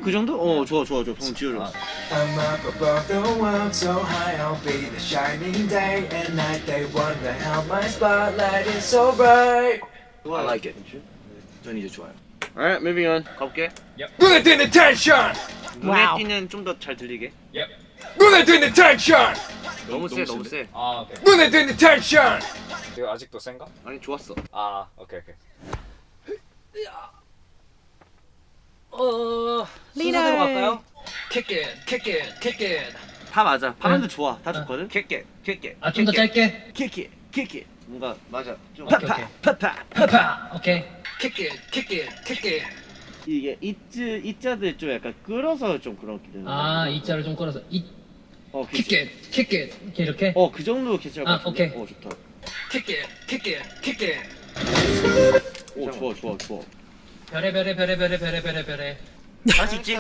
그 정도? 좋아. 방금 지어줬어. I'm up above the world, so high I'll be the shining day and night. They wonder how my spotlight is so bright. I like it. 전 이제 좋아요. Alright, moving on. 가볼게. 눈에 띄는 텐션. 눈에 Wow. 띄는 좀 더 잘 들리게. Yep. 눈에 띄는 텐션. 너무 세. 오케이. 눈에 띄는 텐션. 이거 아직도 센가? 아니 좋았어. 오케이. 순서대로 갈까요? Kick it. 다 맞아. 파란도 좋아. 다 좋거든. 킥게. 좀 더 짧게. 키키. 뭔가 맞아. 좀 오케이. 파파. 파파. 오케이. Kick it. 이게 이자들 좀 약간 끌어서 좀 그렇게 되는. 이자를 좀 끌어서 그치. kick it. 이렇게. 그 정도 괜찮을 것 같은데. 오케이. 좋다. Kick it. 좋아. 별에. 할 수 있지?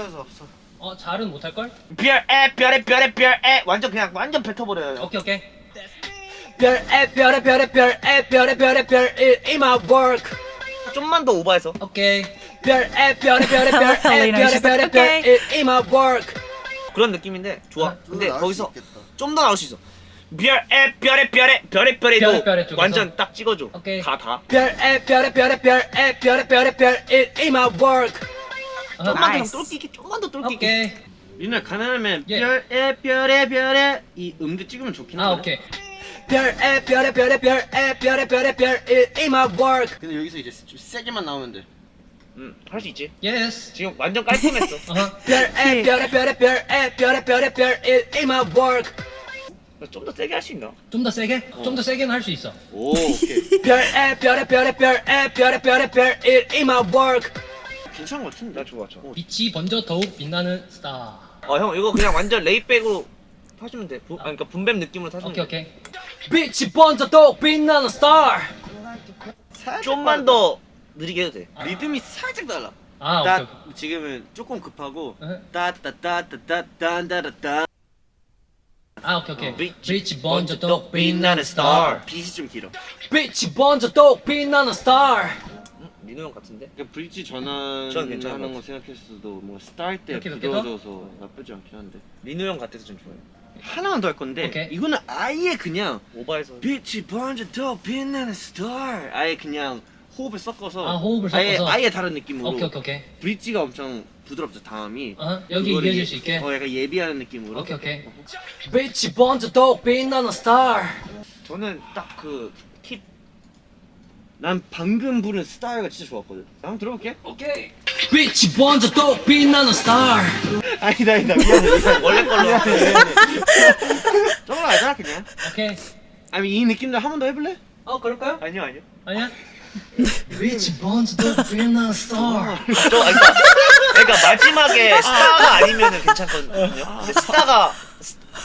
잘은 못할 걸? 별에 별에 별에 별에 완전 그냥 완전 뱉어버려요. 오케이 오케이. 별에 별에 별에 별에 별에 별에 별에 in my work. 좀만 더 오버해서. 오케이. 별에 별에 별에 별에 별에 별에 별에 in my work. 그런 느낌인데 좋아. 근데 거기서 좀 더 나올 수 있어. 별에 별에 별에 별에 별에도 별에 쪽에서? 완전 딱 찍어줘. 오케이. 다. 별에 별에 별에 별에 별에 별에 별에 in my work. 좀만 더 나이스. 똘끼기 좀만 더 똘끼기. 오케이. 민호야 가능하면 예. 별에 별에 별에 이 음도 찍으면 좋긴 하네. 오케이. 별에 별에 별에 별에 별에 별에 별에 in my work. 근데 여기서 이제 좀 세게만 나오면 돼. 할 수 있지. 예스. 지금 완전 깔끔했어. 별에 별에 별에 별에 별에 별에 별에 in my work. 좀 더 세게 할 수 있나? 좀 더 세게? 좀 더 세게는 할 수 있어. 오 오케이. 별에 별에 별에 별에 별에 별에 별에 in my work. 괜찮은 것 같은데. 나 좋아. 빛이 번져 더욱 빛나는 스타. 형 이거 그냥 완전 레이백으로 타시면 돼. 그러니까 분뱀 느낌으로 타시면 오케이 돼. 오케이. 빛이 번져 또 빛나는 star. 좀만 더 느리게 해도 돼. 리듬이 살짝 달라. 오케이. 오케이. 지금은 조금 급하고 응. 따따따따따따따따 오케이. 빛이 빛이 번져 더욱 빛나는 스타. 빛이 좀 길어. 빛이 번져 또 빛나는 star. 민호 형 같은데? 그러니까 브릿지 저는 괜찮은 전환하는 것 거 생각했어도 뭔가 스타일 때 이렇게 몇 개 더? 부드러워져서 나쁘지 않긴 한데. 민호 형 같아서 좀 좋아요. 하나만 더 할 건데 오케이. 이거는 아예 그냥 오버해서. 빛이 번져 더 빛나는 스타 아예 그냥 호흡을 섞어서 호흡을 섞어서. 아예 다른 느낌으로. 오케이. 브릿지가 엄청 부드럽죠 다음이. 여기 그거를 이어질 수 있게. 약간 예비하는 느낌으로. 오케이. 빛이 번져 또 빛나는 star. 저는 딱 그 팁. 난 방금 부른 스타일가 진짜 좋았거든. 한번 들어볼게. 오케이. 빛이 번져 또 빛나는 star. 아니다 미안해. 원래 걸로. 저걸 하자 그냥. 오케이. 아니 이 느낌도 한 번 더 해볼래? 그럴까요? 아니요. 아니야? 빛이 번져 또 빛나는 star. 그러니까 마지막에 스타가 아니면은 괜찮거든요. 근데 스타가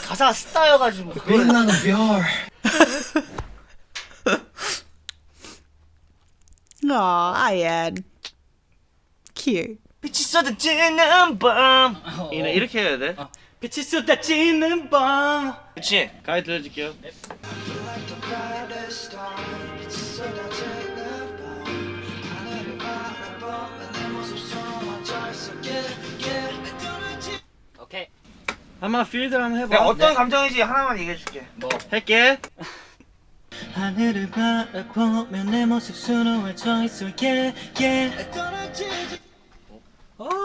가사가 스타여가지고 그거는 빛나는 별. Aw, Ian. Cute. 빛이 쏟아지는 밤. 이렇게 해야 돼. 빛이 쏟아지는 밤. 그렇지. 가위 들려줄게요. 오케이. 한번 필드 한번 해봐. 내가 어떤 감정인지 하나만 얘기해줄게. 할게. 하늘을 바라보면 내 모습 수놓아져 있어 yeah yeah.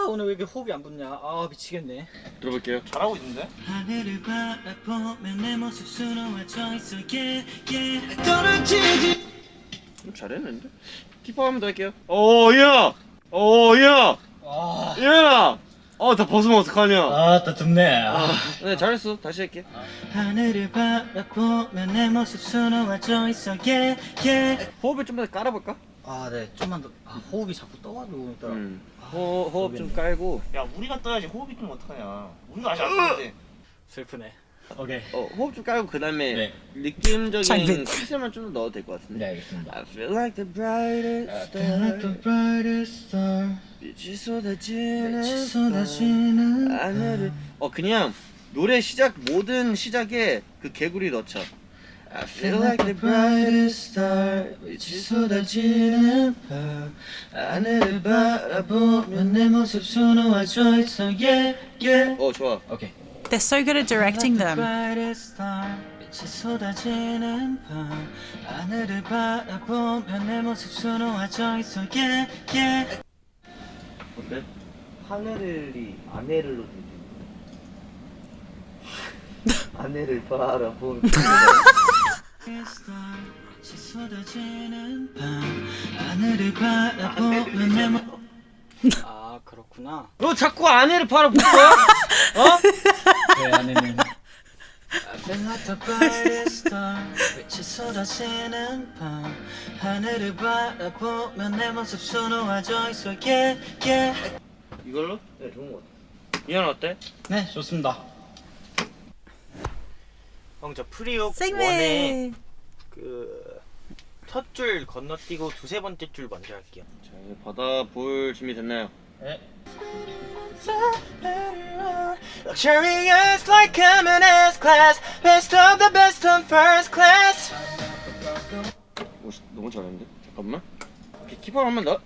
오늘 왜 이렇게 호흡이 안 붙냐. 미치겠네. 들어볼게요. 잘하고 있는데? 하늘을 바라보면 내 모습 수놓아져 있어 yeah yeah. 떨어지지. 잘했는데? 키퍼 한번 더 할게요. 야! 야! 다 벗으면 어떡하냐? 또 춥네. 네, 잘했어. 다시 할게. 하늘을 바라보면 내 모습 수놓아져 있어 yeah yeah. 호흡을 좀 더 깔아볼까? 네, 좀만 더. 호흡이 자꾸 떠가지고 있더라. 호흡 좀 깔고. 야 우리가 떠야지 호흡이 좀 어떡하냐. 우리가 아직 안 떠는데. 슬프네. 오케이. 호흡 좀 깔고 그 다음에 네. 느낌적인 changbin. 키스만 좀 더 넣어도 될 것 같은데. 네, 알겠습니다. I feel like the brightest star. 빛이 쏟아지는 하늘을. 그냥 노래 시작 모든 시작에 그 개구리 넣자. I feel like the brightest star. 빛이 쏟아지는 밤. 하늘을 바라보면 내 모습 수놓아져 있어 yeah yeah. 좋아. 오케이. They're so good at directing them. 빛이 쏟아지는 밤. 하늘을 바라보면 내 모습 수놓아져 있어 yeah yeah. 어때? 하늘이 아내를로 아내를 바라보는 빛이 쏟아지는 밤. 하늘을 바라보면 내 모습. 그렇구나. 너 자꾸 아내를 바라볼 거야? 네, 아내는. I feel like the brightest star. 빛이 쏟아지는 밤. 하늘을 바라보면 내 모습 수놓아져 있어 yeah yeah. 이걸로? 네 좋은 거 같아. 이현 어때? 네, 좋습니다. 형 저 프리옥 Sing 원에 me. 그 첫 줄 건너뛰고 두세 번째 줄 먼저 할게요. 자, 이제 받아볼 준비 됐나요? 네. Luxurious like coming S class. Best of the best on first class. 오, 너무 잘했는데? 잠깐만. 오케이, 키퍼 한번 더.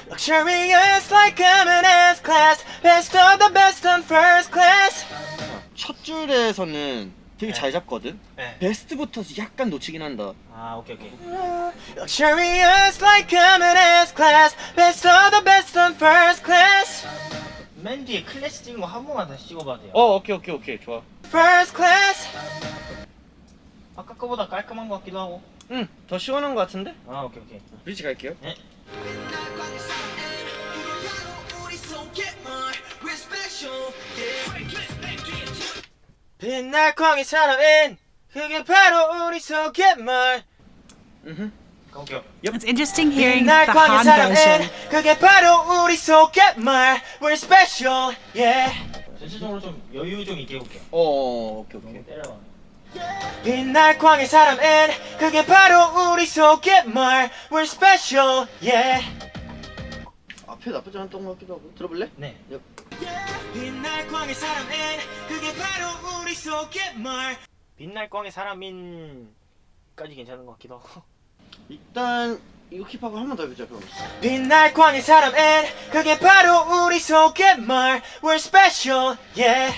Luxurious like coming S class. Best of the best on first class. 첫 줄에서는 되게 잘 잡거든? 네. 베스트부터 약간 놓치긴 한다. 아 오케이. Luxurious like coming S class. Best of the best on first class. 맨 뒤에 클래스 찍은 거 한 번만 다시 찍어봐도 돼요. 오케이, 좋아. First class. 아까 거보다 깔끔한 것 같기도 하고. 응, 더 시원한 것 같은데? 아 오케이. 브릿지 갈게요. 네. 빛날 광의 사람인 그게 바로 우리 속의 말. 가볼게요. It's interesting hearing 빛날 the 광의 Han version. 사람인 그게 바로 우리 속의 말. We're special, yeah. 전체적으로 좀 여유 좀 있게 해볼게요. 오케이. 너무 때려봐. 빛날 광의 사람인 그게 바로 우리 속의 말. We're special, yeah. 앞에 나쁘지 않았던 것 같기도 하고. 들어볼래? 네. 빛날 광의 사람인 그게 바로 우리 속의 말. 빛날 광의 사람인까지 괜찮은 것 같기도 하고. 일단 이거 킵하고 한 번 더 해보자, 그럼. 빛날 광의 사람인 그게 바로 우리 속의 말. We're special, yeah.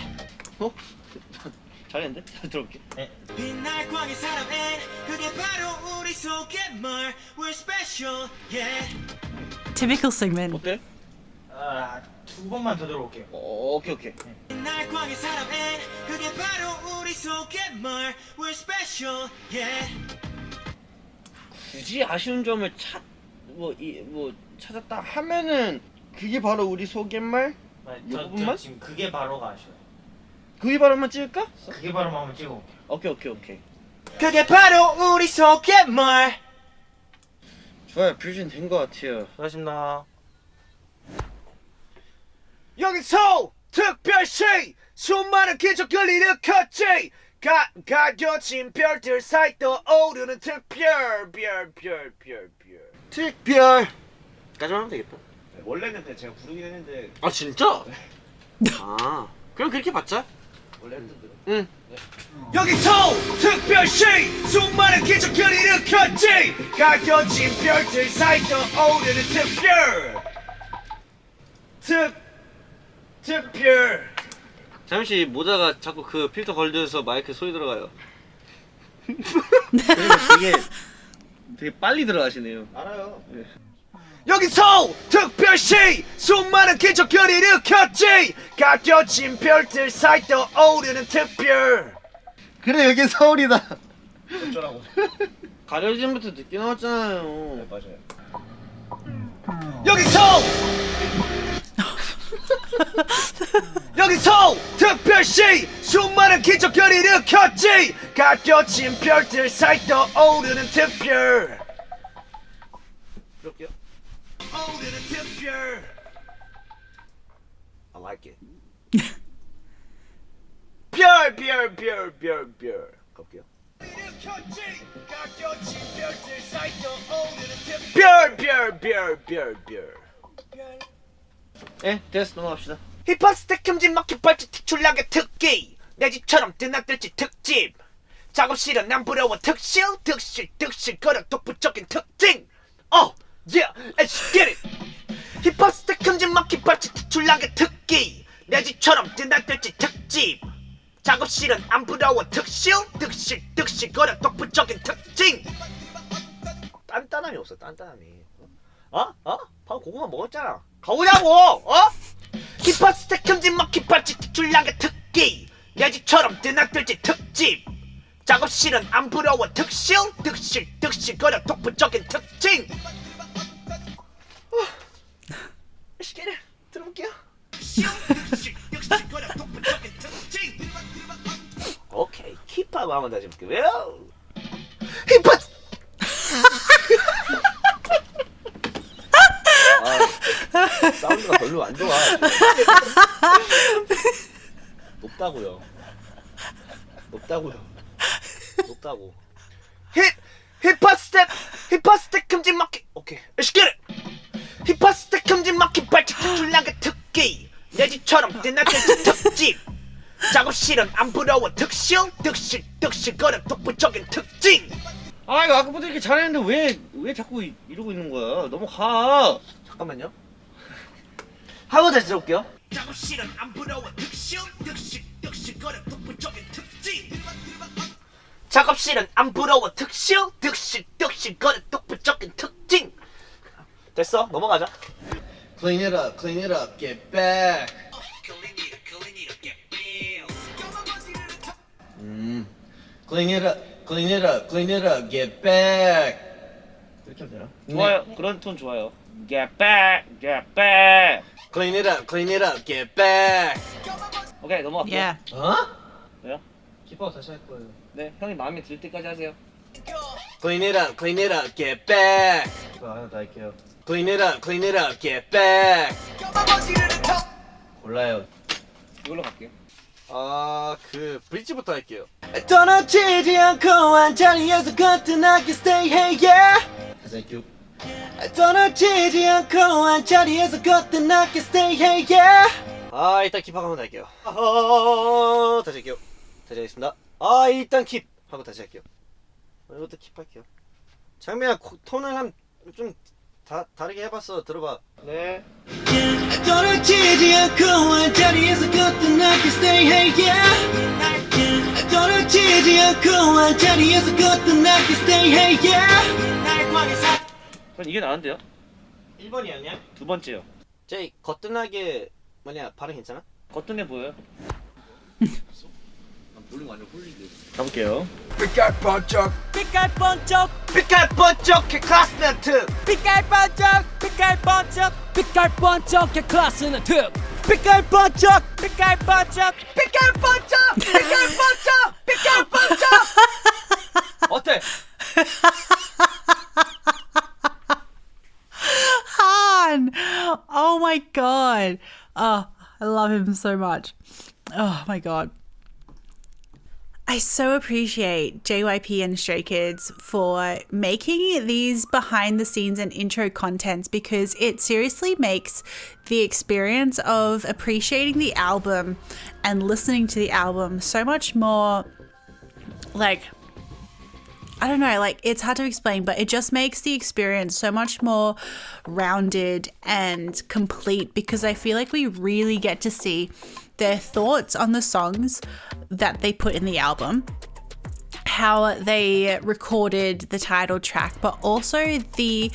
어? 잘했는데? 잘 들어볼게. 네. 빛날 광의 사람인 그게 바로 우리 속의 말. We're special, yeah. Typical Sungmin. 어때? 두 번만 더 들어볼게요. 오케이. 빛날 광의 사람인 그게 바로 우리 속의 말. We're special, yeah. 굳이 아쉬운 점을 찾았다 하면은 그게 바로 우리 속갯말? 저 부분만? 지금 그게 바로가 아쉬워요. 그게 바로 한번 찍을까? 그게 바로만 한번 찍어볼게요. 오케이. 그게 바로 우리 속의 말. 좋아요, 퓨전 된 것 같아요. 수고하셨습니다. 여기서 특별시 수많은 기적을 일으켰지. 가려진 별들 사이 떠오르는 특별. 특별! 까지만 하면 되겠다. 원래는 제가 부르긴 했는데 아, 진짜? 아, 그럼 그렇게 받자. 원래 했는데. 응. 여기서 특별시 수많은 기적을 일으켰지. 가려진 별들 사이 떠오르는 특별. 잠시 모자가 자꾸 그 필터 걸려서 마이크 소리 들어가요. 그리고 되게 빨리 들어가시네요. 알아요. 여기서 특별시 수많은 기적을 일으켰지. 가려진 별들 사이 떠오르는 특별. 그래, 여기 서울이다. 어쩌라고. 가려짐부터 늦게 나왔잖아요. 맞아요. 여기서 특별시 수많은 기적을 일으켰지. 가려진 별들 사이 떠오르는 특별. 그럴게요. 오르는 특별. I like it. 별. 갈게요. 별. 예, 됐어, 넘어갑시다. 힙합 스택 흠집 막힌 발짓 특출나게 특기. 내 집처럼 뜨나들지 특집. 작업실은 안 부러워 특실 거려 독보적인 특징. Yeah, let's get it. 힙합 스택 흠집 막힌 발짓 특출나게 특기. 내 집처럼 뜨나들지 특집. 작업실은 안 부러워 특실 거려 독보적인 특징. 단단함이 없어, 단단함이. 방금 고구마 먹었잖아. 가오냐고! 힙합 스택 흠집 막힌 발짓 특출나게 특기. 내 집처럼 뜨나들지 특집. 작업실은 안 부러워 특실 거려 독보적인 특징. 시계를 들어볼게요. 거려 독보적인 특징. 오케이, 힙합 한번 다시 볼게요. 힙합. 사운드가 별로 안 좋아. 높다고요. 힙합 스텝 흠집 막힌. 오케이, let's get it. 힙합 스텝 흠집 막힌 발짓 특출나게 특기. 내 집처럼 드나들지 특집 작업실은 안 부러워 득실거려 독보적인 특징. 아 이거 아까부터 이렇게 잘했는데 왜 자꾸 이러고 있는 거야? 넘어가. 잠깐만요. 하고 다시 들어올게요. 작업실은 안 부러워 득실거려 독보적인 특징. 작업실은 안 부러워 득실거려 독보적인 특징. 됐어, 넘어가자. Clean it up, get back. Clean it up, get back. 이렇게 하면 되나? 좋아요. 그런 톤 좋아요. Get back. Clean it up, get back. 오케이, 넘어갈게요. Yeah. 어? 왜요? 킵하고 다시 할 거예요. 네, 형이 마음에 들 때까지 하세요. Clean it up, get back. 이거 하나 더 할게요. Clean it up, get back. 몰라요. 이걸로 갈게요. 그 브릿지부터 할게요. 떠나지지 않고 한 자리에서 거뜬하게 stay hey yeah. 다시 할게요. 떠나지지 않고 한 자리에서 거뜬하게 stay hey yeah. 일단 킵하고 한번 할게요. 다시 할게요. 다시 하겠습니다. 일단 킵 하고 다시 할게요. 이것도 킵할게요. 장미야 톤을 좀 다르게 해봤어. 들어봐. 네. 떨어지지 않고 한 자리에서 거뜬하게 stay hey yeah. 떨어지지 않고 한 자리에서 거뜬하게 stay hey yeah. 그럼 이게 나은데요? 1번이 아니야? 두 번째요. 제이 거뜬하게 발음 괜찮아? 거뜬해 보여요. 가볼게요. 빛깔 번쩍 클래스는 특. 빛깔 번쩍 클래스는 특 빛깔 번쩍 어때? Han! Oh my god. Oh, I love him so much. Oh my god. I so appreciate JYP and Stray Kids for making these behind the scenes and intro contents, because it seriously makes the experience of appreciating the album and listening to the album so much more, like, I don't know, like, it's hard to explain, but it just makes the experience so much more rounded and complete, because I feel like we really get to see their thoughts on the songs that they put in the album, how they recorded the title track, but also the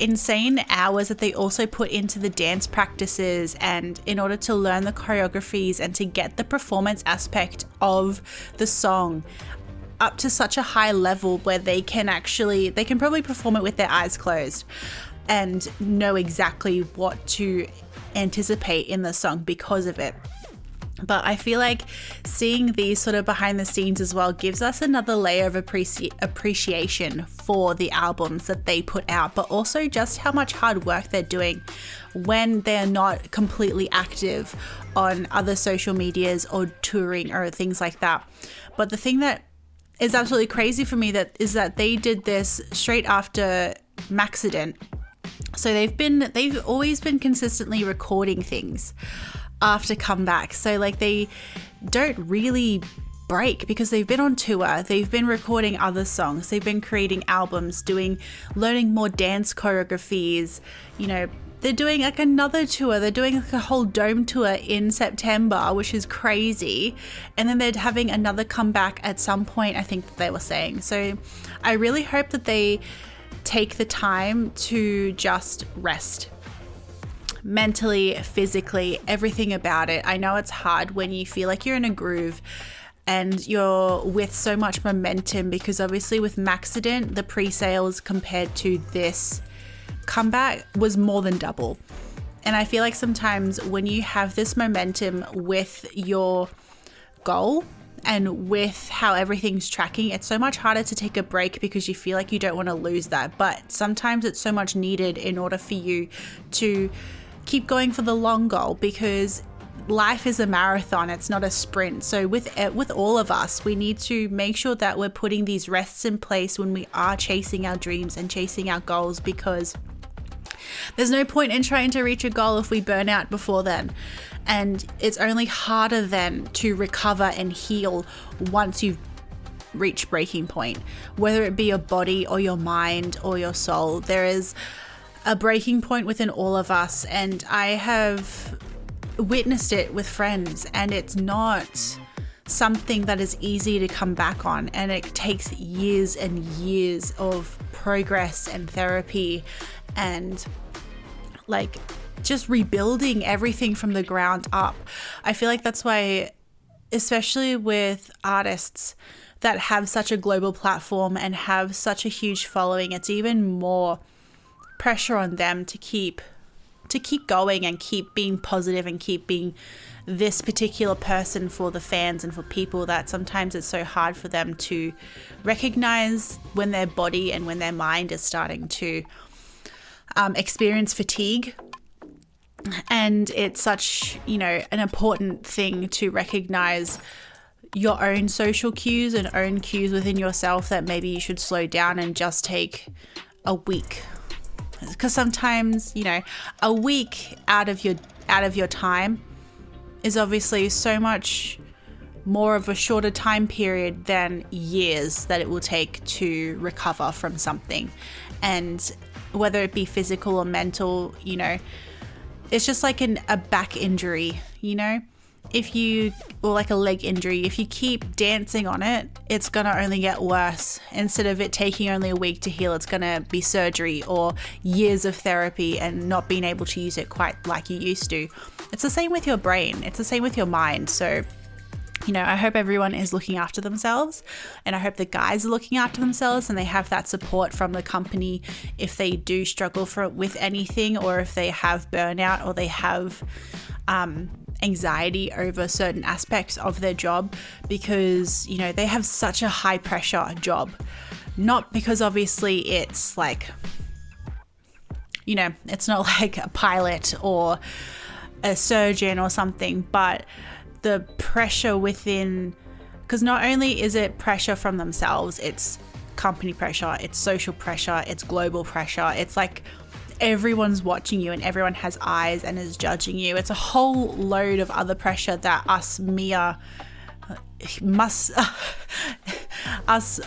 insane hours that they also put into the dance practices and in order to learn the choreographies and to get the performance aspect of the song up to such a high level where they can probably perform it with their eyes closed and know exactly what to anticipate in the song because of it. But I feel like seeing these sort of behind the scenes as well gives us another layer of appreciation for the albums that they put out, but also just how much hard work they're doing when they're not completely active on other social medias or touring or things like that. But the thing that is absolutely crazy for me is that they did this straight after Maxident. So they've always been consistently recording things after comeback. So like they don't really break because they've been on tour, they've been recording other songs, they've been creating albums, learning more dance choreographies, you know, they're doing like another tour, they're doing like a whole dome tour in September, which is crazy, and then they're having another comeback at some point, I think that they were saying. So I really hope that they take the time to just rest mentally, physically, everything about it. I know it's hard when you feel like you're in a groove and you're with so much momentum, because obviously with Maxident, the pre-sales compared to this comeback was more than double. And I feel like sometimes when you have this momentum with your goal and with how everything's tracking, it's so much harder to take a break because you feel like you don't want to lose that. But sometimes it's so much needed in order for you to keep going for the long goal, because life is a marathon, it's not a sprint. So with all of us, we need to make sure that we're putting these rests in place when we are chasing our dreams and chasing our goals, because There's no point in trying to reach a goal if we burn out before then. And it's only harder then to recover and heal once you've reached breaking point, whether it be your body or your mind or your soul. There is a breaking point within all of us, and I have witnessed it with friends, and it's not something that is easy to come back on, and it takes years and years of progress and therapy and like just rebuilding everything from the ground up. I feel like that's why, especially with artists that have such a global platform and have such a huge following, it's even more pressure on them to keep going and keep being positive and keep being this particular person for the fans and for people, that sometimes it's so hard for them to recognize when their body and when their mind is starting to experience fatigue. And it's such, you know, an important thing to recognize your own social cues and own cues within yourself, that maybe you should slow down and just take a week. Because sometimes, you know, a week out of your time is obviously so much more of a shorter time period than years that it will take to recover from something. And whether it be physical or mental, you know, it's just like a back injury, you know, or like a leg injury, if you keep dancing on it, it's going to only get worse. Instead of it taking only a week to heal, it's going to be surgery or years of therapy and not being able to use it quite like you used to. It's the same with your brain. It's the same with your mind. So, you know, I hope everyone is looking after themselves, and I hope the guys are looking after themselves and they have that support from the company if they do struggle with anything, or if they have burnout, or they have anxiety over certain aspects of their job, because, you know, they have such a high pressure job. Not because obviously it's like, you know, it's not like a pilot or a surgeon or something, but the pressure within, because not only is it pressure from themselves, it's company pressure, it's social pressure, it's global pressure. It's like everyone's watching you and everyone has eyes and is judging you. It's a whole load of other pressure that us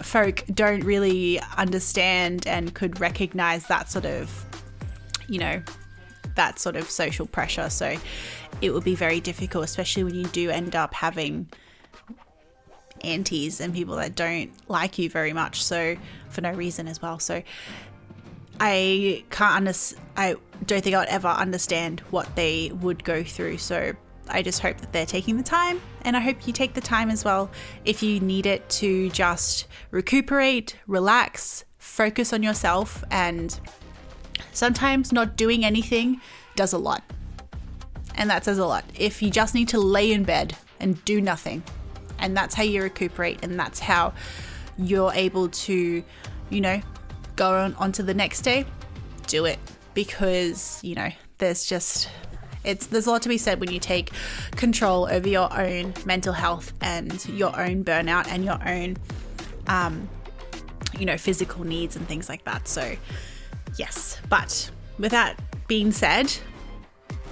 folk don't really understand and could recognize that sort of, you know, that sort of social pressure. So it would be very difficult, especially when you do end up having antis and people that don't like you very much, so for no reason as well. So I don't think I would ever understand what they would go through. So I just hope that they're taking the time, and I hope you take the time as well if you need it to just recuperate, relax, focus on yourself. And sometimes not doing anything does a lot, and that says a lot. If you just need to lay in bed and do nothing, and that's how you recuperate, and that's how you're able to, you know, go on to the next day, do it. Because, you know, there's a lot to be said when you take control over your own mental health and your own burnout and your own, you know, physical needs and things like that. So yes, but with that being said,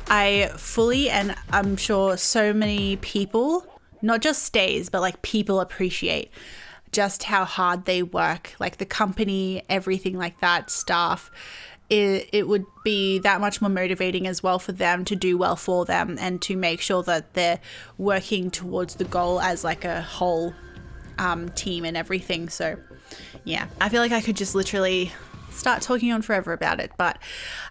I fully, and I'm sure so many people, not just stays, but like people appreciate just how hard they work, like the company, everything like that, staff. It would be that much more motivating as well for them to do well for them and to make sure that they're working towards the goal as like a whole team and everything. So yeah, I feel like I could just literally start talking on forever about it, but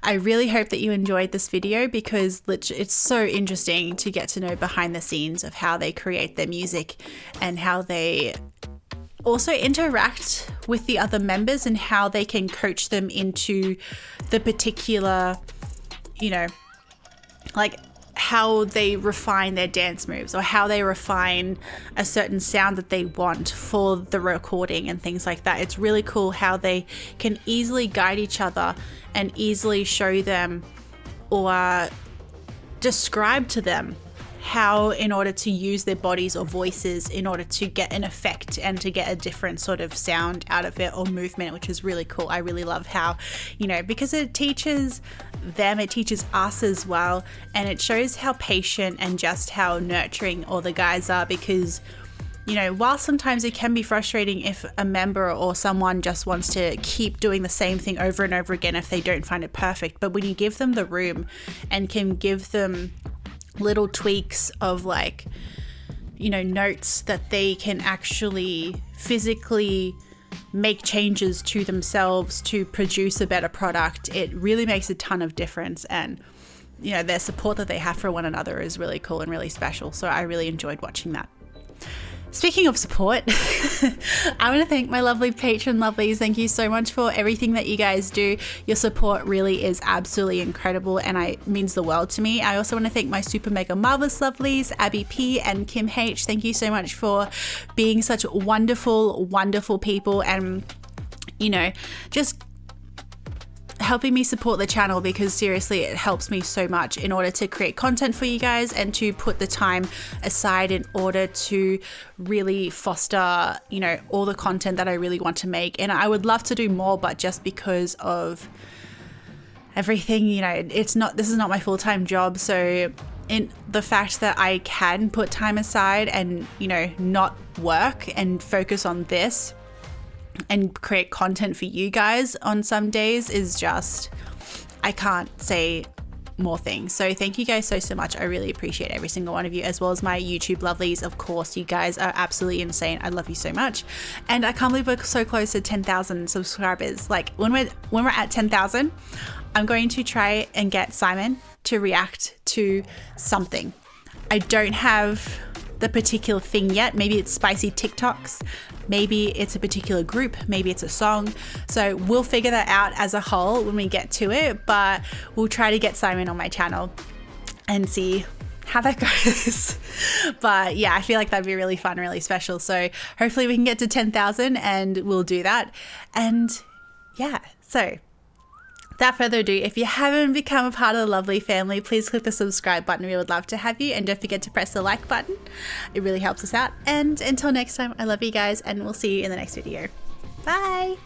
I really hope that you enjoyed this video, because it's so interesting to get to know behind the scenes of how they create their music and how they also interact with the other members and how they can coach them into the particular, you know, like how they refine their dance moves or how they refine a certain sound that they want for the recording and things like that. It's really cool how they can easily guide each other and easily show them or describe to them how, in order to use their bodies or voices in order to get an effect and to get a different sort of sound out of it or movement, which is really cool. I really love how, you know, because it teaches them, it teaches us as well, and it shows how patient and just how nurturing all the guys are, because you know, while sometimes it can be frustrating if a member or someone just wants to keep doing the same thing over and over again if they don't find it perfect, but when you give them the room and can give them little tweaks of like, you know, notes that they can actually physically make changes to themselves to produce a better product, it really makes a ton of difference. And you know, their support that they have for one another is really cool and really special, so I really enjoyed watching that. Speaking of support, I want to thank my lovely patron lovelies. Thank you so much for everything that you guys do. Your support really is absolutely incredible, and it means the world to me. I also want to thank my super mega marvelous lovelies, Abby P and Kim H. Thank you so much for being such wonderful, wonderful people, and you know, just helping me support the channel, because seriously it helps me so much in order to create content for you guys and to put the time aside in order to really foster, you know, all the content that I really want to make. And I would love to do more, but just because of everything, you know, this is not my full-time job, so in the fact that I can put time aside and, you know, not work and focus on this and create content for you guys on some days is just, I can't say more things. So thank you guys so much. I really appreciate every single one of you, as well as my YouTube lovelies. Of course, you guys are absolutely insane. I love you so much, and I can't believe we're so close to 10,000 subscribers. Like when we're at 10,000, I'm going to try and get Simon to react to something. I don't have the particular thing yet. Maybe it's spicy TikToks, maybe it's a particular group, maybe it's a song. So we'll figure that out as a whole when we get to it, but we'll try to get Simon on my channel and see how that goes. But yeah, I feel like that'd be really fun, really special. So hopefully we can get to 10,000 and we'll do that. And yeah, so without further ado, if you haven't become a part of the lovely family, please click the subscribe button. We would love to have you. And don't forget to press the like button. It really helps us out. And until next time, I love you guys, and we'll see you in the next video. Bye.